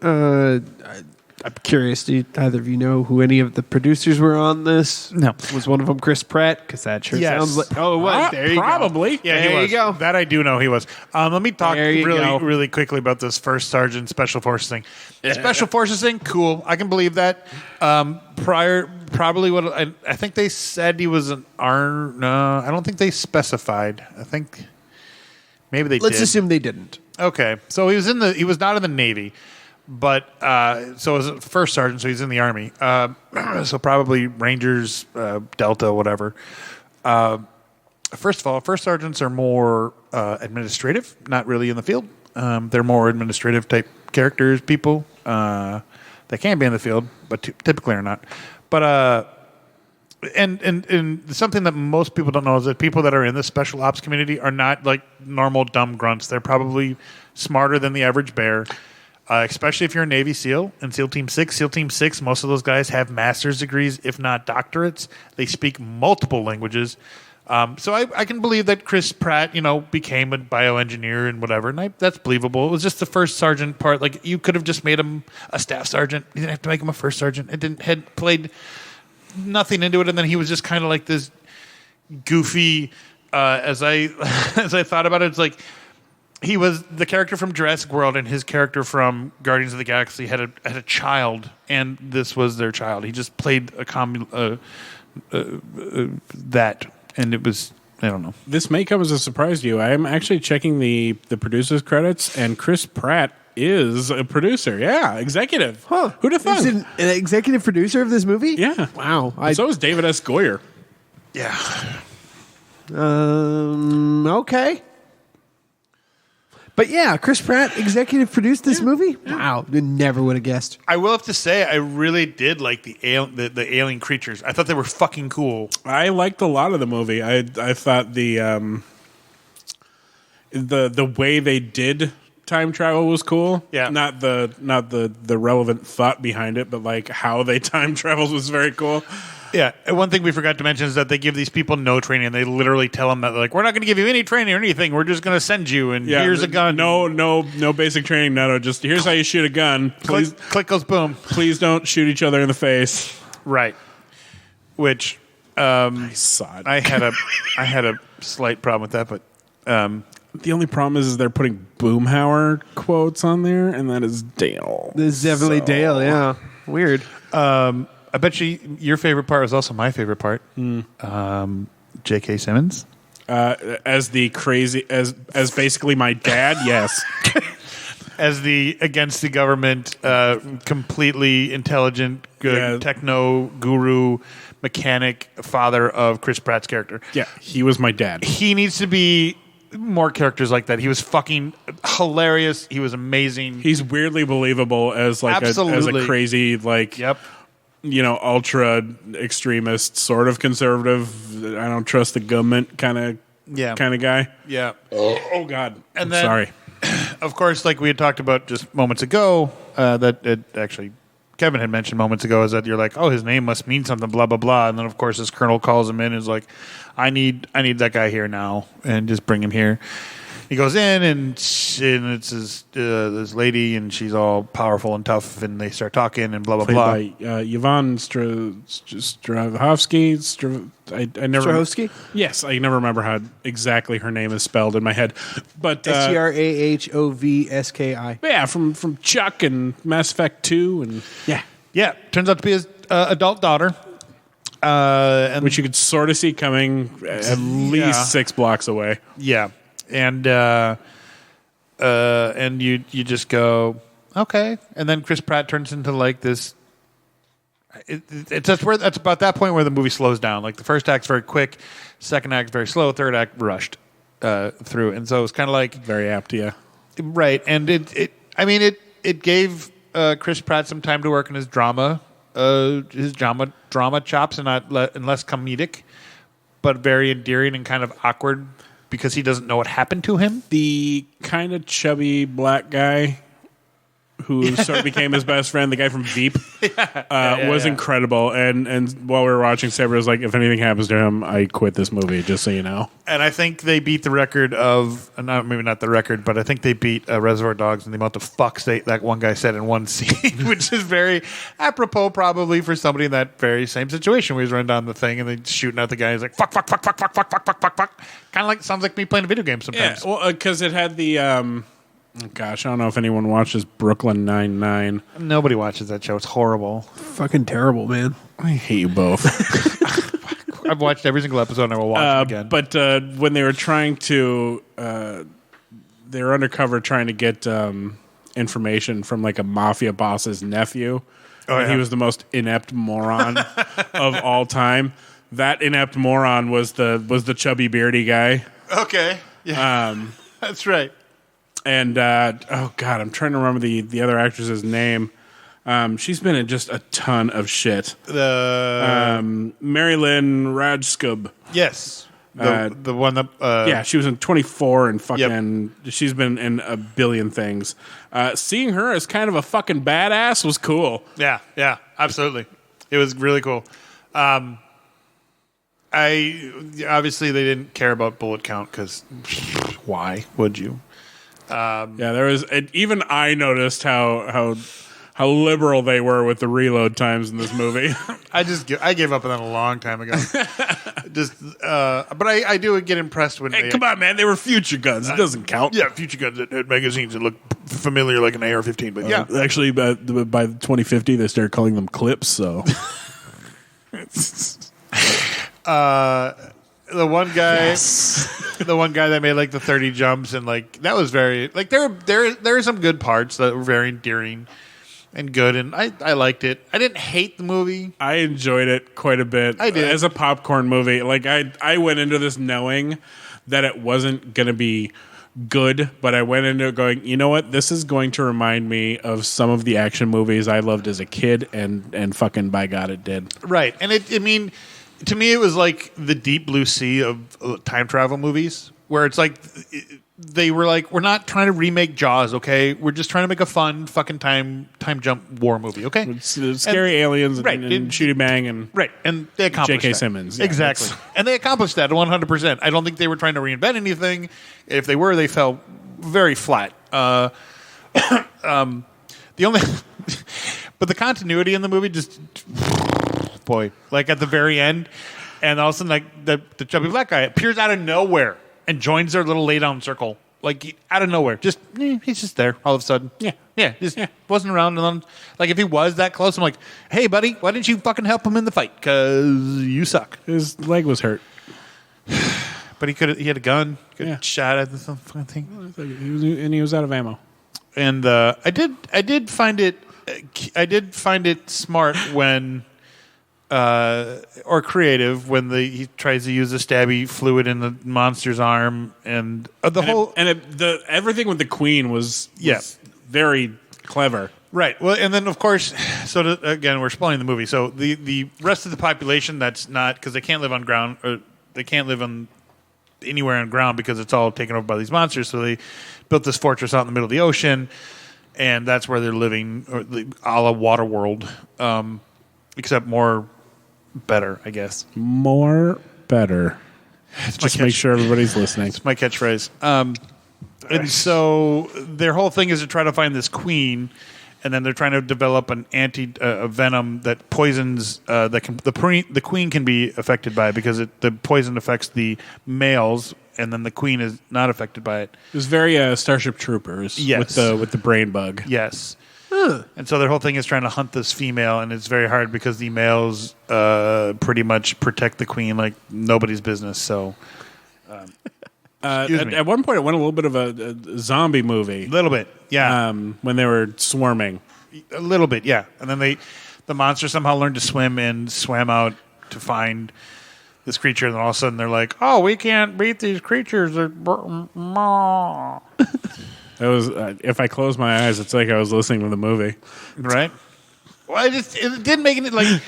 Speaker 3: I'm curious. Do either of you know who any of the producers were on this?
Speaker 2: No.
Speaker 3: Was one of them Chris Pratt? Because that sure
Speaker 2: Yes.
Speaker 3: sounds like. Oh, it was. There you
Speaker 4: Probably.
Speaker 3: go.
Speaker 2: Yeah,
Speaker 3: There
Speaker 2: he was.
Speaker 3: you go.
Speaker 2: That I do know he was. Let me talk
Speaker 3: There you go.
Speaker 2: really quickly about this first sergeant Special Forces thing. Special Forces thing, cool. I can believe that. Probably what I think they said he was an R. No, I don't think they specified. I think maybe they
Speaker 3: Let's
Speaker 2: did.
Speaker 3: assume they didn't.
Speaker 2: Okay, so he was not in the Navy, but so as a first sergeant, so he's in the Army. So probably Rangers, Delta, whatever. First of all, first sergeants are more administrative, not really in the field. They're more administrative type characters, people. They can be in the field, but typically are not. But and something that most people don't know is that people that are in the special ops community are not like normal dumb grunts. They're probably smarter than the average bear, especially if you're a Navy SEAL and SEAL Team 6. SEAL Team 6, most of those guys have master's degrees, if not doctorates. They speak multiple languages. So I can believe that Chris Pratt, became a bioengineer and whatever, and that's believable. It was just the first sergeant part. Like, you could have just made him a staff sergeant. You didn't have to make him a first sergeant. It had played nothing into it, and then he was just kind of like this goofy. As I as I thought about it, it's like he was the character from Jurassic World, and his character from Guardians of the Galaxy had a child, and this was their child. He just played that. And it was, I don't know.
Speaker 4: This may come as a surprise to you. I am actually checking the producer's credits, and Chris Pratt is a producer. Yeah, executive.
Speaker 3: Huh.
Speaker 4: Who'd have thought?
Speaker 3: He's an executive producer of this movie?
Speaker 4: Yeah.
Speaker 3: Wow.
Speaker 4: So is David S. Goyer.
Speaker 2: Yeah.
Speaker 3: Okay. But yeah, Chris Pratt executive produced this movie? Wow. Never would have guessed.
Speaker 2: I will have to say, I really did like the alien creatures. I thought they were fucking cool.
Speaker 4: I liked a lot of the movie. I thought the way they did time travel was cool.
Speaker 2: Yeah.
Speaker 4: Not the relevant thought behind it, but like how they time traveled was very cool.
Speaker 2: Yeah. And one thing we forgot to mention is that they give these people no training. They literally tell them that, like, we're not going to give you any training or anything. We're just going to send you, and here's a gun.
Speaker 4: No basic training. No, just here's how you shoot a gun. Please,
Speaker 2: click goes boom.
Speaker 4: Please don't shoot each other in the face.
Speaker 2: Right. Which
Speaker 4: I saw it.
Speaker 2: I had a slight problem with that, but
Speaker 4: the only problem is they're putting Boomhauer quotes on there, and that is Dale.
Speaker 3: This is definitely Dale, yeah. Weird.
Speaker 2: I bet your favorite part was also my favorite part. J.K. Simmons.
Speaker 4: As the crazy as basically my dad, yes.
Speaker 2: As the against the government, completely intelligent, good techno guru, mechanic, father of Chris Pratt's character.
Speaker 4: Yeah, he was my dad.
Speaker 2: He needs to be more characters like that. He was fucking hilarious. He was amazing.
Speaker 4: He's weirdly believable as like as a crazy ultra extremist, sort of conservative. I don't trust the government kind of guy.
Speaker 2: Yeah.
Speaker 4: Oh God.
Speaker 2: And then,
Speaker 4: sorry.
Speaker 2: Of course, like we had talked about just moments ago, that it actually Kevin had mentioned moments ago, is that you're like, oh, his name must mean something, blah blah blah, and then of course this colonel calls him in and is like, I need that guy here now, and just bring him here. He goes in, and it's this lady, and she's all powerful and tough, and they start talking, and blah, blah, blah.
Speaker 4: Played by Yvonne Strahovski. I never...
Speaker 3: Strahovski?
Speaker 4: Yes, I never remember how exactly her name is spelled in my head. But
Speaker 3: Strahovski.
Speaker 4: Yeah, from Chuck and Mass Effect 2. And
Speaker 2: yeah. Turns out to be his adult daughter.
Speaker 4: And which you could sort of see coming at least 6 blocks away.
Speaker 2: Yeah. And you just go, okay, and then Chris Pratt turns into like this. That's about that point where the movie slows down. Like the first act's very quick, second act's very slow, third act rushed through, and so it's kind of like
Speaker 4: very apt, yeah,
Speaker 2: right. And it gave Chris Pratt some time to work in his drama chops, and less comedic, but very endearing and kind of awkward. Because he doesn't know what happened to him.
Speaker 4: The kind of chubby black guy who sort of became his best friend, the guy from Veep, was incredible. And while we were watching, Sabra was like, if anything happens to him, I quit this movie, just so you know.
Speaker 2: And I think they beat the record of, maybe not the record, but I think they beat Reservoir Dogs in the amount of fucks that one guy said in one scene, which is very apropos probably for somebody in that very same situation where he's running down the thing and then shooting at the guy. He's like, fuck, fuck, fuck, fuck, fuck, fuck, fuck, fuck, fuck, fuck. Kind of like, sounds like me playing a video game sometimes.
Speaker 4: Yeah, well, because it had the... Gosh, I don't know if anyone watches Brooklyn Nine-Nine.
Speaker 2: Nobody watches that show. It's horrible.
Speaker 3: Fucking terrible, man.
Speaker 4: I hate you both.
Speaker 2: I've watched every single episode and I will watch it again.
Speaker 4: But when they were trying to... they were undercover trying to get information from like a mafia boss's nephew. Oh, yeah. He was the most inept moron of all time. That inept moron was the chubby beardy guy.
Speaker 2: Okay. Yeah. That's right.
Speaker 4: And, oh, God, I'm trying to remember the other actress's name. She's been in just a ton of shit. Mary Lynn Rajskub.
Speaker 2: Yes. The one that...
Speaker 4: yeah, she was in 24 and fucking... Yep. She's been in a billion things. Seeing her as kind of a fucking badass was cool.
Speaker 2: Yeah, absolutely. It was really cool. I obviously they didn't care about bullet count because why would you?
Speaker 4: Yeah, there was. Even I noticed how liberal they were with the reload times in this movie.
Speaker 2: I gave up on that a long time ago. But I do get impressed when.
Speaker 4: Hey, come on, man! They were future guns. It doesn't count.
Speaker 2: Yeah, future guns had magazines that look familiar like an AR-15. But yeah,
Speaker 4: actually, by 2050, they started calling them clips. So.
Speaker 2: The one guy, the one guy that made like the 30 jumps and like that was very like there are some good parts that were very endearing and good, and I liked it. I didn't hate the movie.
Speaker 4: I enjoyed it quite a bit.
Speaker 2: I did.
Speaker 4: As a popcorn movie. Like I went into this knowing that it wasn't going to be good, but I went into it going, you know what? This is going to remind me of some of the action movies I loved as a kid, and fucking by God, it did.
Speaker 2: Right, and to me, it was like the deep blue sea of time travel movies, where it's like they were like, we're not trying to remake Jaws, okay? We're just trying to make a fun fucking time jump war movie, okay?
Speaker 4: It's scary aliens and shooty bang and
Speaker 2: and they accomplished
Speaker 4: J.K.
Speaker 2: that.
Speaker 4: Simmons, yeah,
Speaker 2: exactly, and they accomplished that 100%. I don't think they were trying to reinvent anything. If they were, they fell very flat. The only, but the continuity in the movie just. Boy, like at the very end, and all of a sudden, like the chubby black guy appears out of nowhere and joins their little lay down circle, like out of nowhere. Just he's just there all of a sudden. Just wasn't around. And then, like if he was that close, I'm like, hey buddy, why didn't you fucking help him in the fight? Because you suck.
Speaker 4: His leg was hurt,
Speaker 2: but he had a gun, shot at some fucking thing.
Speaker 4: He was out of ammo.
Speaker 2: And I did find it smart when. Or creative when he tries to use the stabby fluid in the monster's arm, and
Speaker 4: everything with the Queen was very clever.
Speaker 2: Right. Well, and then of course, again, we're spoiling the movie. So the rest of the population that's not, because they can't live on ground, or they can't live on anywhere on ground because it's all taken over by these monsters. So they built this fortress out in the middle of the ocean, and that's where they're living, or a la Waterworld, except more. Better, I guess.
Speaker 4: More better. Just make sure everybody's listening.
Speaker 2: It's my catchphrase. And so their whole thing is to try to find this queen, and then they're trying to develop an venom that poisons. The queen can be affected by it because the poison affects the males, and then the queen is not affected by it.
Speaker 4: It was very Starship Troopers.
Speaker 2: Yes.
Speaker 4: with the brain bug.
Speaker 2: Yes. And so their whole thing is trying to hunt this female, and it's very hard because the males pretty much protect the queen like nobody's business. So,
Speaker 4: at one point, it went a little bit of a zombie movie.
Speaker 2: A little bit, yeah.
Speaker 4: When they were swarming.
Speaker 2: A little bit, yeah. And then the monster somehow learned to swim and swam out to find this creature, and then all of a sudden they're like, "Oh, we can't beat these creatures."
Speaker 4: It was if I close my eyes, it's like I was listening to the movie,
Speaker 2: right? Well, it didn't make it like.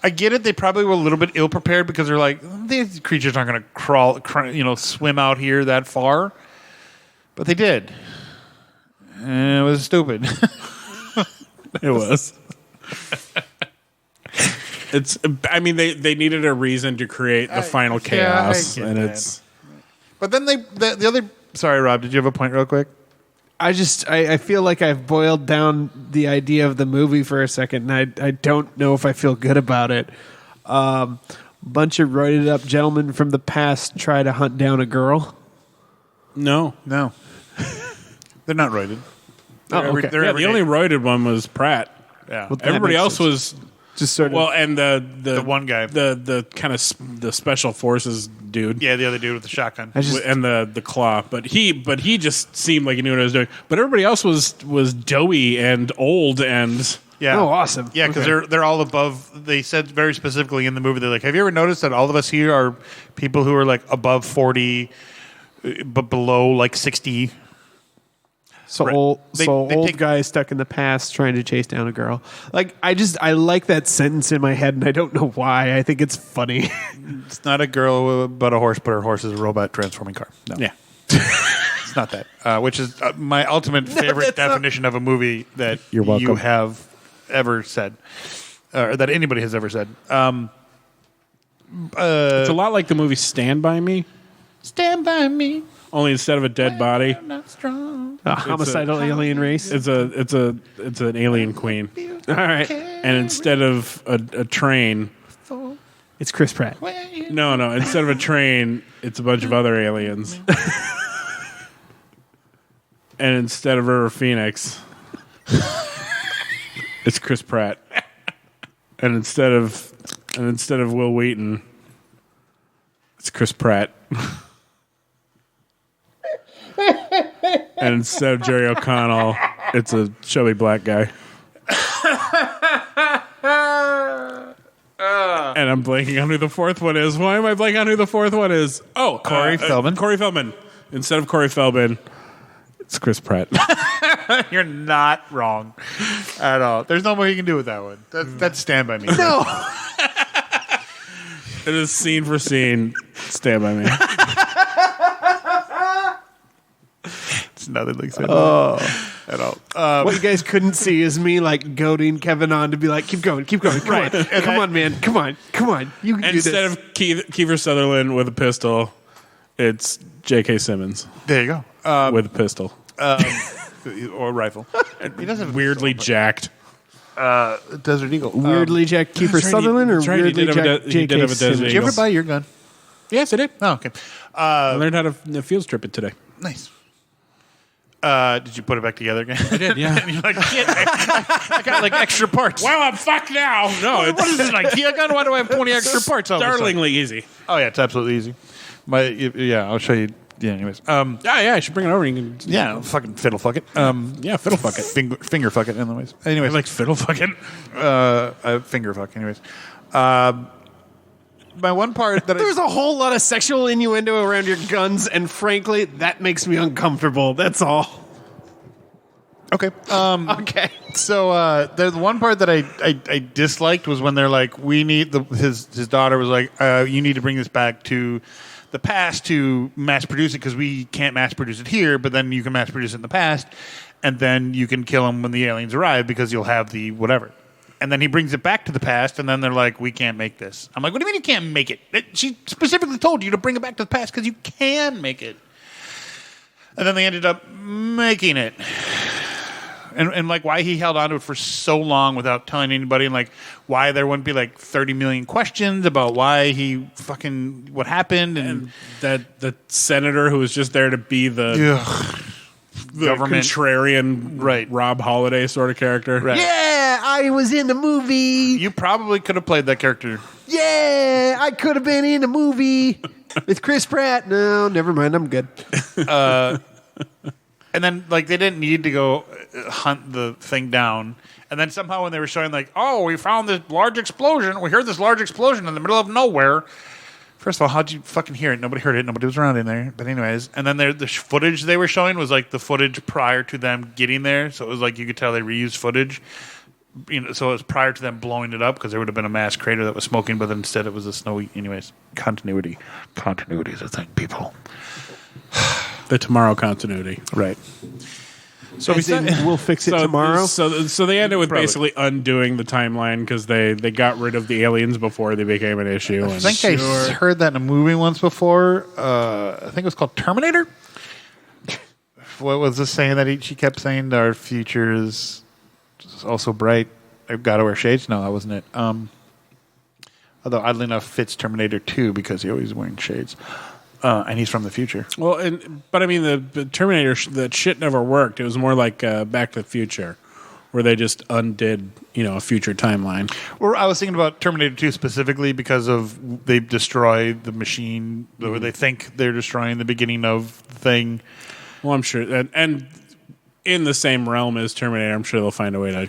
Speaker 2: I get it. They probably were a little bit ill prepared because they're like, these creatures aren't going to swim out here that far, but they did. And it was stupid.
Speaker 4: It was. I mean, they needed a reason to create the final chaos, and it's.
Speaker 2: But then the other. Sorry, Rob. Did you have a point real quick?
Speaker 3: I feel like I've boiled down the idea of the movie for a second, and I don't know if I feel good about it. Bunch of roided up gentlemen from the past try to hunt down a girl.
Speaker 4: No.
Speaker 2: They're not roided.
Speaker 3: Okay.
Speaker 4: The only roided one was Pratt.
Speaker 2: Yeah.
Speaker 3: Well,
Speaker 4: Everybody else was
Speaker 3: just sort of.
Speaker 4: Well, and the
Speaker 2: one guy,
Speaker 4: the kind of the special forces dude.
Speaker 2: Yeah, the other dude with the shotgun
Speaker 4: and the claw. But he just seemed like he knew what he was doing. But everybody else was doughy and old and.
Speaker 2: Yeah.
Speaker 3: Oh, awesome.
Speaker 2: Yeah, because they're all above. They said very specifically in the movie, they're like, have you ever noticed that all of us here are people who are like above 40, but below like 60?
Speaker 3: So
Speaker 2: Right.
Speaker 3: old,
Speaker 2: They
Speaker 3: old
Speaker 2: take-
Speaker 3: guy stuck in the past trying to chase down a girl. Like I like that sentence in my head, and I don't know why. I think it's funny.
Speaker 2: It's not a girl but a horse, but her horse is a robot transforming car. No.
Speaker 4: Yeah.
Speaker 2: It's not that. Which is my ultimate favorite definition of a movie that
Speaker 4: You're welcome.
Speaker 2: you have ever said. or that anybody has ever said.
Speaker 4: It's a lot like the movie Stand By Me,
Speaker 2: Stand by me.
Speaker 4: only instead of a dead body,
Speaker 2: I'm not strong.
Speaker 3: A homicidal alien race.
Speaker 4: it's an alien queen,
Speaker 3: All right.
Speaker 4: and instead of a train,
Speaker 3: It's Chris Pratt.
Speaker 4: no, instead of a train, it's a bunch of other aliens, and instead of River Phoenix, it's Chris Pratt, and instead of Will Wheaton, it's Chris Pratt. And instead of Jerry O'Connell, it's a chubby black guy. And I'm blanking on who the fourth one is. Why am I blanking on who the fourth one is? Oh,
Speaker 2: Corey Feldman.
Speaker 4: Corey Feldman. Instead of Corey Feldman, it's Chris Pratt.
Speaker 2: You're not wrong at all. There's no more you can do with that one. That's Stand By Me.
Speaker 3: No.
Speaker 4: It is scene for scene. Stand By Me.
Speaker 2: It's nothing like Stand By Me at all.
Speaker 3: What you guys couldn't see is me like goading Kevin on to be like, keep going. Come
Speaker 2: Right.
Speaker 3: on. Come on, man. Come on. You can do this.
Speaker 4: Instead of Kiefer Sutherland with a pistol, it's J.K. Simmons
Speaker 2: There you go.
Speaker 4: with a pistol.
Speaker 2: Or rifle. He doesn't have a
Speaker 4: Weirdly jacked.
Speaker 2: Desert Eagle.
Speaker 3: Weirdly Jack Kiefer Sutherland or
Speaker 4: that's right, he
Speaker 3: weirdly
Speaker 4: did have a
Speaker 3: Jack
Speaker 4: he did
Speaker 3: J.K.
Speaker 4: have a Desert
Speaker 3: Simmons?
Speaker 2: Did you ever buy your gun?
Speaker 4: Yes, I did.
Speaker 2: Oh, okay.
Speaker 4: I learned how to field strip it today.
Speaker 2: Nice. Did you put it back together again?
Speaker 4: I did, yeah.
Speaker 2: And you're like, shit, I got like extra parts.
Speaker 4: Well, I'm fucked now. No, it's
Speaker 2: What is this, an IKEA gun? Why do I have 20 extra parts? All of a sudden?
Speaker 4: startlingly easy.
Speaker 2: Oh, yeah, it's absolutely easy. I'll show you. Yeah, anyways.
Speaker 4: Yeah, I should bring it over. You can,
Speaker 2: Yeah, fucking fiddle fuck it.
Speaker 4: yeah, fiddle fuck it.
Speaker 2: Finger fuck it, anyways. Anyways.
Speaker 4: I like fiddle fuck it.
Speaker 2: Finger fuck, anyways. My one part that
Speaker 3: There's a whole lot of sexual innuendo around your guns, and frankly, that makes me uncomfortable. That's all.
Speaker 2: Okay.
Speaker 3: Okay.
Speaker 2: So the one part that I disliked was when they're like, we need his daughter was like, you need to bring this back to the past to mass produce it because we can't mass produce it here, but then you can mass produce it in the past, and then you can kill them when the aliens arrive because you'll have the whatever. And then he brings it back to the past, and then they're like, we can't make this. I'm like, what do you mean you can't make it? She specifically told you to bring it back to the past because you can make it. And then they ended up making it. And like why he held on to it for so long without telling anybody, and like why there wouldn't be like 30 million questions about why he fucking what happened, and
Speaker 4: That the senator who was just there to be the
Speaker 2: government
Speaker 4: contrarian,
Speaker 2: Right.
Speaker 4: Rob Holiday sort of character.
Speaker 2: Right.
Speaker 3: Yeah, I was in the movie.
Speaker 2: You probably could have played that character.
Speaker 3: Yeah, I could have been in a movie with Chris Pratt. No, never mind. I'm good.
Speaker 2: And then like they didn't need to go hunt the thing down. And then somehow when they were showing like, oh, we found this large explosion. We heard this large explosion in the middle of nowhere. First of all, how'd you fucking hear it? Nobody heard it. Nobody was around in there. But anyways, and then the footage they were showing was like the footage prior to them getting there. So it was like you could tell they reused footage. You know, so it was prior to them blowing it up because there would have been a mass crater that was smoking, but instead it was a snowy. Anyways, continuity. Continuity is a thing, people.
Speaker 4: The tomorrow continuity.
Speaker 2: Right.
Speaker 3: So we'll fix it tomorrow.
Speaker 4: So they ended with
Speaker 2: Probably.
Speaker 4: basically undoing the timeline because they got rid of the aliens before they became an issue.
Speaker 2: I think I heard that in a movie once before. I think it was called Terminator. What was this saying that she kept saying? Our future is also bright. I've got to wear shades. No, that wasn't it. Although oddly enough, fits Terminator 2 because he always wearing shades, and he's from the future.
Speaker 4: Well, but I mean the Terminator that shit never worked. It was more like Back to the Future, where they just undid a future timeline.
Speaker 2: Or I was thinking about Terminator 2 specifically because of they destroy the machine, or they think they're destroying the beginning of the thing.
Speaker 4: Well, I'm sure, and in the same realm as Terminator, I'm sure they'll find a way to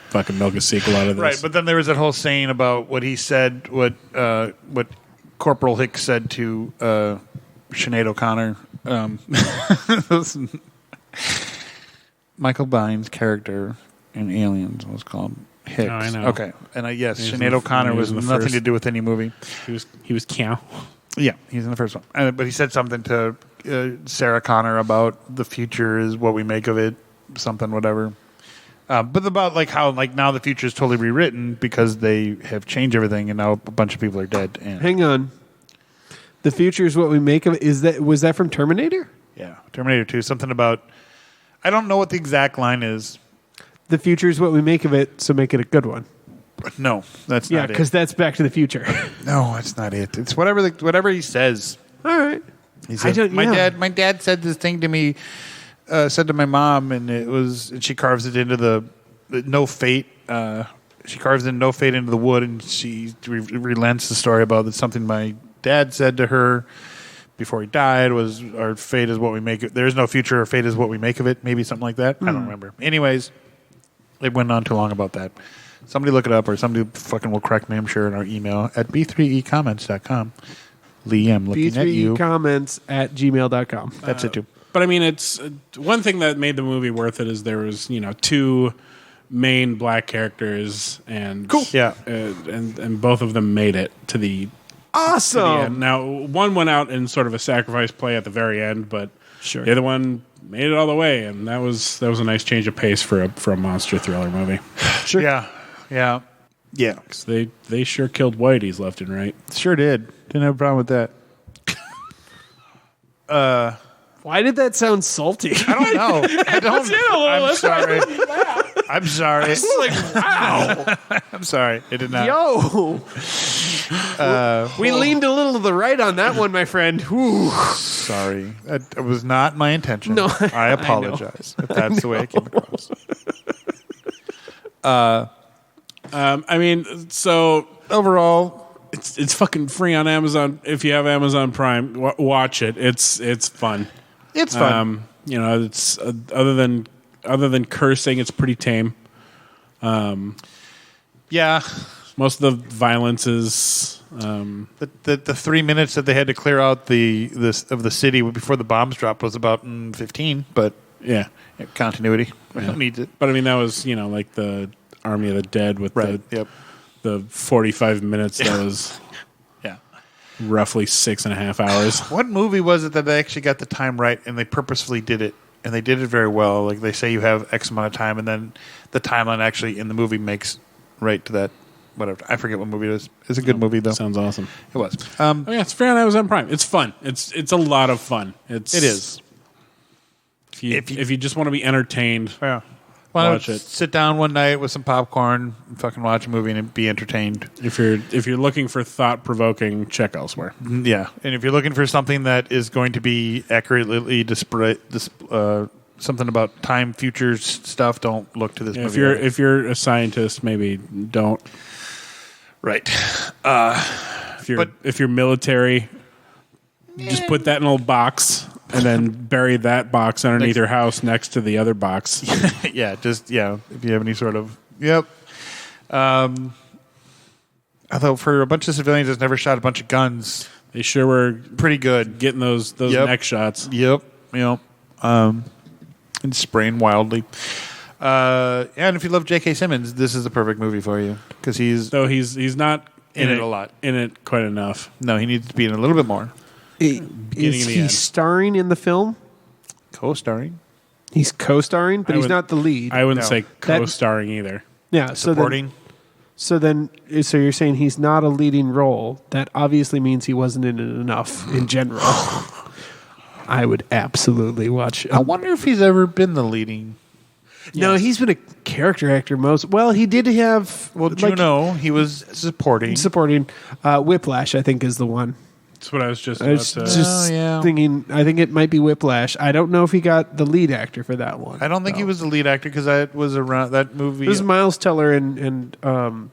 Speaker 4: fucking milk a sequel out of this.
Speaker 2: Right, but then there was that whole saying about what he said, what Corporal Hicks said to Sinead O'Connor. Michael Biehn's character in Aliens was called Hicks.
Speaker 4: Oh, I know.
Speaker 2: Okay, and yes,
Speaker 4: He was
Speaker 2: Sinead
Speaker 4: in the-
Speaker 2: O'Connor
Speaker 4: he
Speaker 2: was
Speaker 4: was in the
Speaker 2: nothing
Speaker 4: first.
Speaker 2: to do with any movie.
Speaker 4: He was Cow.
Speaker 2: Yeah, he's in the first one. But he said something to Sarah Connor about the future is what we make of it, something, whatever. But about like how like now the future is totally rewritten because they have changed everything, and now a bunch of people are dead. And
Speaker 3: Hang on. The future is what we make of it. Was that from Terminator?
Speaker 2: yeah, Terminator 2. Something about I don't know what the exact line is.
Speaker 3: The future is what we make of it, so make it a good one.
Speaker 2: No, that's
Speaker 3: Yeah,
Speaker 2: not it.
Speaker 3: because that's Back to the Future.
Speaker 2: No, that's not it. It's whatever he says.
Speaker 3: All right.
Speaker 2: He said, my dad said this thing to me, said to my mom, and and she carves it into the no fate. She carves in no fate into the wood, and she relents the story about that something my dad said to her before he died was our fate is what we make it. There's no future. Our fate is what we make of it. Maybe something like that. I don't remember. Anyways, it went on too long about that. Somebody look it up, or somebody fucking will correct me, I'm sure, in our email at b3ecomments.com. Lee, I'm looking at you.
Speaker 3: b3comments at gmail.com.
Speaker 2: That's it, too.
Speaker 4: But I mean, it's one thing that made the movie worth it is there was, two main black characters, and
Speaker 2: Cool. Yeah.
Speaker 4: and both of them made it to the
Speaker 3: Awesome.
Speaker 4: end. Now, one went out in sort of a sacrifice play at the very end, but
Speaker 3: Sure.
Speaker 4: the other one made it all the way, and that was a nice change of pace for a monster thriller movie.
Speaker 3: Sure.
Speaker 2: Yeah. Yeah. Yeah.
Speaker 4: 'Cause they sure killed Whiteys left and right.
Speaker 2: Sure did. Didn't have a problem with that.
Speaker 3: Why did that sound salty?
Speaker 2: I don't know. I don't. I'm sorry. I'm sorry.
Speaker 3: Wow.
Speaker 2: I'm sorry. It did not.
Speaker 3: Yo. We leaned a little to the right on that one, my friend. Whew.
Speaker 2: Sorry. That was not my intention.
Speaker 3: No,
Speaker 2: I apologize if that's the way it came across.
Speaker 4: I mean, so
Speaker 2: Overall,
Speaker 4: it's fucking free on Amazon. If you have Amazon Prime, watch it. It's fun.
Speaker 2: it's fun.
Speaker 4: It's other than cursing, it's pretty tame.
Speaker 2: Yeah.
Speaker 4: Most of the violence is
Speaker 2: The 3 minutes that they had to clear out the city before the bombs dropped was about 15, but
Speaker 4: yeah.
Speaker 2: continuity. Who needs it?
Speaker 4: But I mean, that was like the Army of the Dead with
Speaker 2: Yep.
Speaker 4: the 45 minutes. That was
Speaker 2: Yeah.
Speaker 4: roughly 6.5 hours.
Speaker 2: What movie was it that they actually got the time right and they purposefully did it? And they did it very well. Like they say you have X amount of time, and then the timeline actually in the movie makes right to that. Whatever. I forget what movie it is. It's a good movie, though.
Speaker 4: Sounds awesome.
Speaker 2: It was.
Speaker 4: Oh yeah, it's free on Amazon Prime. It's fun. It's a lot of fun.
Speaker 2: It is.
Speaker 4: If you just want to be entertained,
Speaker 2: Yeah. Why
Speaker 4: watch
Speaker 2: not
Speaker 4: it.
Speaker 2: sit down one night with some popcorn and fucking watch a movie and be entertained?
Speaker 4: If you're looking for thought provoking, check elsewhere.
Speaker 2: Yeah. And if you're looking for something that is going to be accurately display something about time, future stuff, don't look to this movie.
Speaker 4: If you're a scientist, maybe don't.
Speaker 2: Right.
Speaker 4: If you're military, just put that in a little box and then bury that box underneath your house next to the other box.
Speaker 2: If you have any sort of although for a bunch of civilians that's never shot a bunch of guns,
Speaker 4: They sure were
Speaker 2: pretty good.
Speaker 4: getting those neck shots.
Speaker 2: Yep. And spraying wildly. And if you love J.K. Simmons, this is the perfect movie for you because he's
Speaker 4: not
Speaker 2: in it a lot.
Speaker 4: In it quite enough.
Speaker 2: No, he needs to be in a little bit more.
Speaker 3: Is
Speaker 4: in the
Speaker 3: he
Speaker 4: end.
Speaker 3: starring in the film?
Speaker 2: Co-starring,
Speaker 3: He's co-starring, but
Speaker 4: I
Speaker 3: he's
Speaker 4: would-
Speaker 3: not the lead.
Speaker 4: I wouldn't
Speaker 2: No.
Speaker 4: say co-starring either.
Speaker 3: Yeah,
Speaker 2: supporting.
Speaker 3: So you're saying he's not a leading role. That obviously means he wasn't in it enough in general. I would absolutely watch.
Speaker 2: I wonder if he's ever been the leading.
Speaker 3: No, he's been a character actor most. Well, he did have.
Speaker 2: Well, Juno, he was supporting.
Speaker 3: supporting. Whiplash, I think, is the one.
Speaker 4: That's what I was just
Speaker 3: I
Speaker 4: about
Speaker 3: was
Speaker 4: to.
Speaker 3: just thinking. I think it might be Whiplash. I don't know if he got the lead actor for that one.
Speaker 2: I don't think he was the lead actor because that was around that movie.
Speaker 3: It was Miles Teller and
Speaker 2: I'm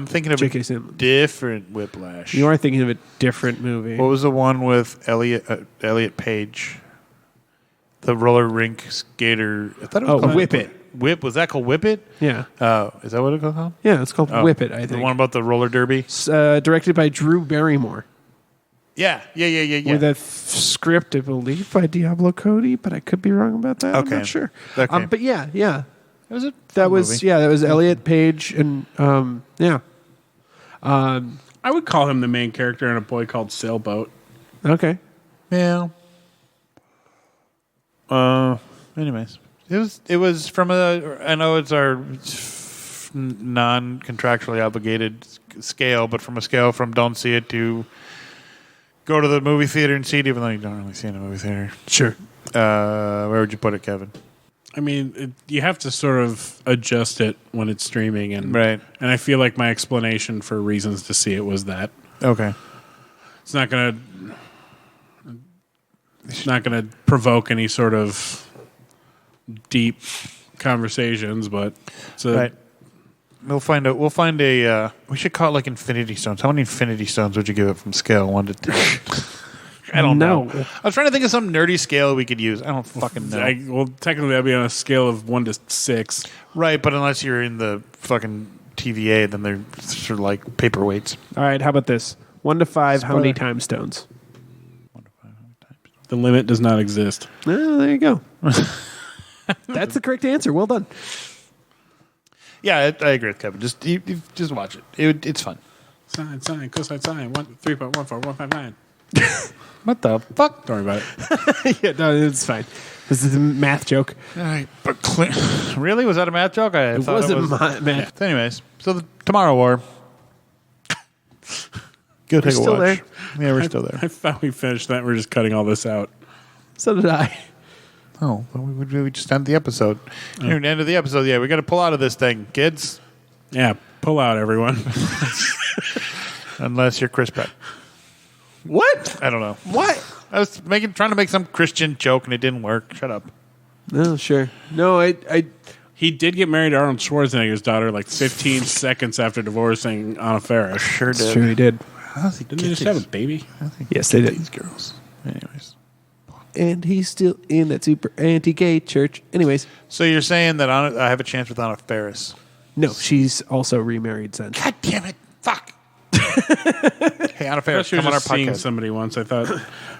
Speaker 2: thinking of
Speaker 3: J.K.
Speaker 2: a
Speaker 3: Simmons.
Speaker 2: different Whiplash.
Speaker 3: You are thinking of a different movie.
Speaker 2: What was the one with Elliot Page? The roller rink skater. I thought it was called
Speaker 3: Whip It.
Speaker 2: Whip. Was that called Whip It?
Speaker 3: Yeah,
Speaker 2: Oh, is that what it's called?
Speaker 3: yeah, it's called
Speaker 2: Oh,
Speaker 3: Whip It. I
Speaker 2: The
Speaker 3: think.
Speaker 2: one about the roller derby.
Speaker 3: Directed by Drew Barrymore.
Speaker 2: Yeah.
Speaker 3: With a script, I believe, by Diablo Cody, but I could be wrong about that. I'm
Speaker 2: Okay.
Speaker 3: not sure.
Speaker 2: Okay.
Speaker 3: But yeah.
Speaker 2: It was a
Speaker 3: That
Speaker 2: fun
Speaker 3: was
Speaker 2: movie.
Speaker 3: that was Elliot Page and yeah.
Speaker 4: I would call him the main character in A Boy Called Sailboat.
Speaker 3: Okay.
Speaker 2: Yeah. Anyways, It was from a. I know it's our non-contractually obligated scale, but from a scale from don't see it to go to the movie theater and see it, even though you don't really see it in a movie theater.
Speaker 3: Sure.
Speaker 2: Where would you put it, Kevin?
Speaker 4: I mean, you have to sort of adjust it when it's streaming, and
Speaker 2: Right.
Speaker 4: And I feel like my explanation for reasons to see it was that
Speaker 2: Okay.
Speaker 4: it's not gonna provoke any sort of deep conversations, but it's a,
Speaker 2: Right. We'll find a. We should call it like Infinity Stones. How many Infinity Stones would you give it from scale 1 to 10? I don't know. I was trying to think of some nerdy scale we could use. I don't fucking know.
Speaker 4: well, technically that'd be on a scale of 1 to 6.
Speaker 2: Right, but unless you're in the fucking TVA, then they're sort of like paperweights.
Speaker 3: All right, how about this? 1 to 5, how many
Speaker 2: Spoiler.
Speaker 3: time stones?
Speaker 4: The limit does not exist.
Speaker 3: Oh, there you go. That's the correct answer. Well done.
Speaker 2: Yeah, I agree with Kevin. You just watch it. It's fun.
Speaker 4: Sine, cosine, sine, 3.14159.
Speaker 2: What the fuck?
Speaker 4: Don't worry about it.
Speaker 3: Yeah, no, it's fine. This is a math joke.
Speaker 2: All right, but really, was that a math joke? I thought
Speaker 3: wasn't
Speaker 2: it was.
Speaker 3: math.
Speaker 2: Anyways, so the Tomorrow War. Go take a
Speaker 3: still
Speaker 2: watch.
Speaker 3: there.
Speaker 2: Yeah, we're still there.
Speaker 4: I thought we finished that. We're just cutting all this out.
Speaker 3: So did I.
Speaker 2: Oh, well, we just end the episode. Near the end of the episode, yeah, we got to pull out of this thing, kids.
Speaker 4: Yeah, pull out, everyone.
Speaker 2: Unless you're Chris Pratt.
Speaker 3: What?
Speaker 2: I don't know.
Speaker 3: What?
Speaker 2: I was trying to make some Christian joke and it didn't work. Shut up.
Speaker 3: No, sure. No, I
Speaker 4: He did get married to Arnold Schwarzenegger's daughter like 15 seconds after divorcing Anna Faris.
Speaker 2: Sure
Speaker 3: it's true he did.
Speaker 4: Didn't they just have a baby?
Speaker 3: Yes, they did.
Speaker 2: These girls. Anyways.
Speaker 3: And he's still in that super anti-gay church. Anyways,
Speaker 2: So you're saying that I have a chance with Anna Faris?
Speaker 3: no, she's also remarried since.
Speaker 2: God damn it. Fuck. Hey, Anna
Speaker 4: I
Speaker 2: Faris,
Speaker 4: she was
Speaker 2: come on our
Speaker 4: just seeing
Speaker 2: podcast.
Speaker 4: somebody once. I thought,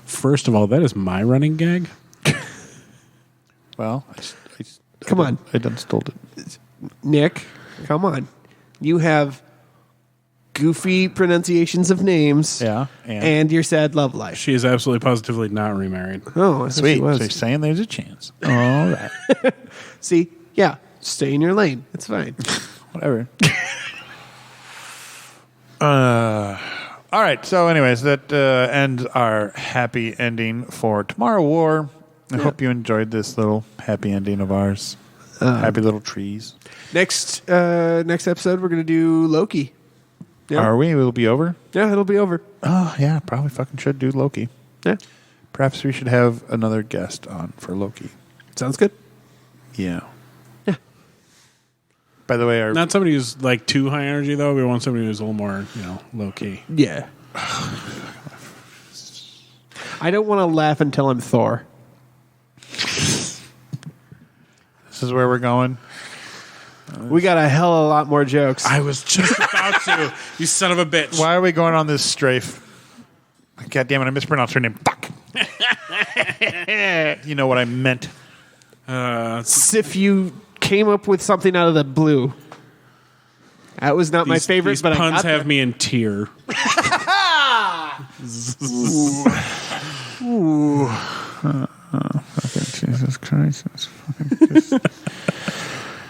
Speaker 4: first of all, that is my running gag.
Speaker 2: Well,
Speaker 3: Come on,
Speaker 2: I done stole it.
Speaker 3: Nick. Come on. You have goofy pronunciations of names.
Speaker 2: Yeah.
Speaker 3: And your sad love life.
Speaker 4: She is absolutely positively not remarried.
Speaker 3: Oh, I thought
Speaker 2: Sweet.
Speaker 3: she was.
Speaker 2: So you're saying there's a chance. All right.
Speaker 3: See? Yeah. Stay in your lane. It's fine.
Speaker 2: Whatever. All right. So, anyways, that ends our happy ending for Tomorrow War. I hope you enjoyed this little happy ending of ours. Happy little trees.
Speaker 3: Next episode, we're going to do Loki. Yeah.
Speaker 2: Are we? It'll be over?
Speaker 3: Yeah, it'll be over.
Speaker 2: Oh, yeah. Probably fucking should do Loki.
Speaker 3: Yeah.
Speaker 2: Perhaps we should have another guest on for Loki.
Speaker 3: Sounds good.
Speaker 2: Yeah. By the way,
Speaker 4: Not somebody who's like too high energy, though. We want somebody who's a little more, low key.
Speaker 3: Yeah. I don't want to laugh until I'm Thor.
Speaker 2: this is where we're going.
Speaker 3: We got a hell of a lot more jokes.
Speaker 4: I was just about to. You son of a bitch.
Speaker 2: Why are we going on this strafe? God damn it, I mispronounced her name. Fuck. You know what I meant.
Speaker 3: If you came up with something out of the blue. That was not my favorite,
Speaker 4: these
Speaker 3: but
Speaker 4: puns
Speaker 3: I got
Speaker 4: have
Speaker 3: there.
Speaker 4: me in tear.
Speaker 2: Jesus Christ.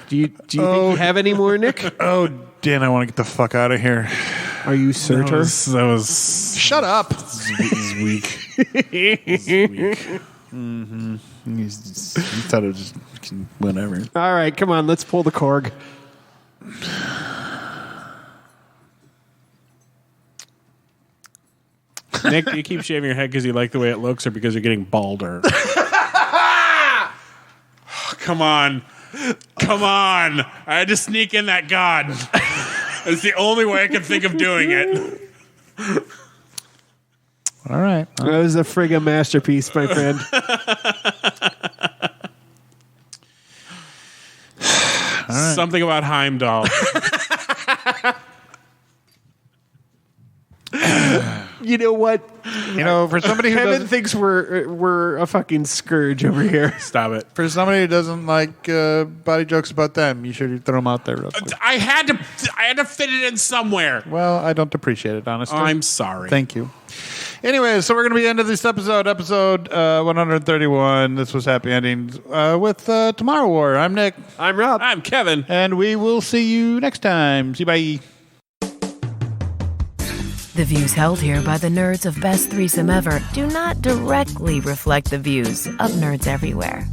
Speaker 3: Do you think you have any more, Nick?
Speaker 2: Oh, Dan, I want to get the fuck out of here.
Speaker 3: Are you certain?
Speaker 4: That was
Speaker 2: Shut up.
Speaker 4: weak.
Speaker 2: You thought it was just whatever.
Speaker 3: All right, come on, let's pull the Korg.
Speaker 4: Nick, do you keep shaving your head because you like the way it looks or because you're getting balder? Come on. Come on. I had to sneak in that God. It's the only way I could think of doing it.
Speaker 2: All right.
Speaker 3: That was a friggin' masterpiece, my friend.
Speaker 4: Something about Heimdall.
Speaker 3: You know what?
Speaker 2: For somebody who
Speaker 3: Kevin
Speaker 2: doesn't,
Speaker 3: thinks we're a fucking scourge over here.
Speaker 4: Stop it.
Speaker 2: for somebody who doesn't like body jokes about them, you should throw them out there real quick.
Speaker 4: I had to fit it in somewhere.
Speaker 2: Well, I don't appreciate it, honestly.
Speaker 4: I'm sorry.
Speaker 2: Thank you. Anyway, so we're going to be ending this episode 131. This was Happy Endings with Tomorrow War. I'm Nick.
Speaker 3: I'm Rob.
Speaker 4: I'm Kevin.
Speaker 2: And we will see you next time. See you, bye.
Speaker 1: The views held here by the nerds of Best Threesome Ever do not directly reflect the views of nerds everywhere.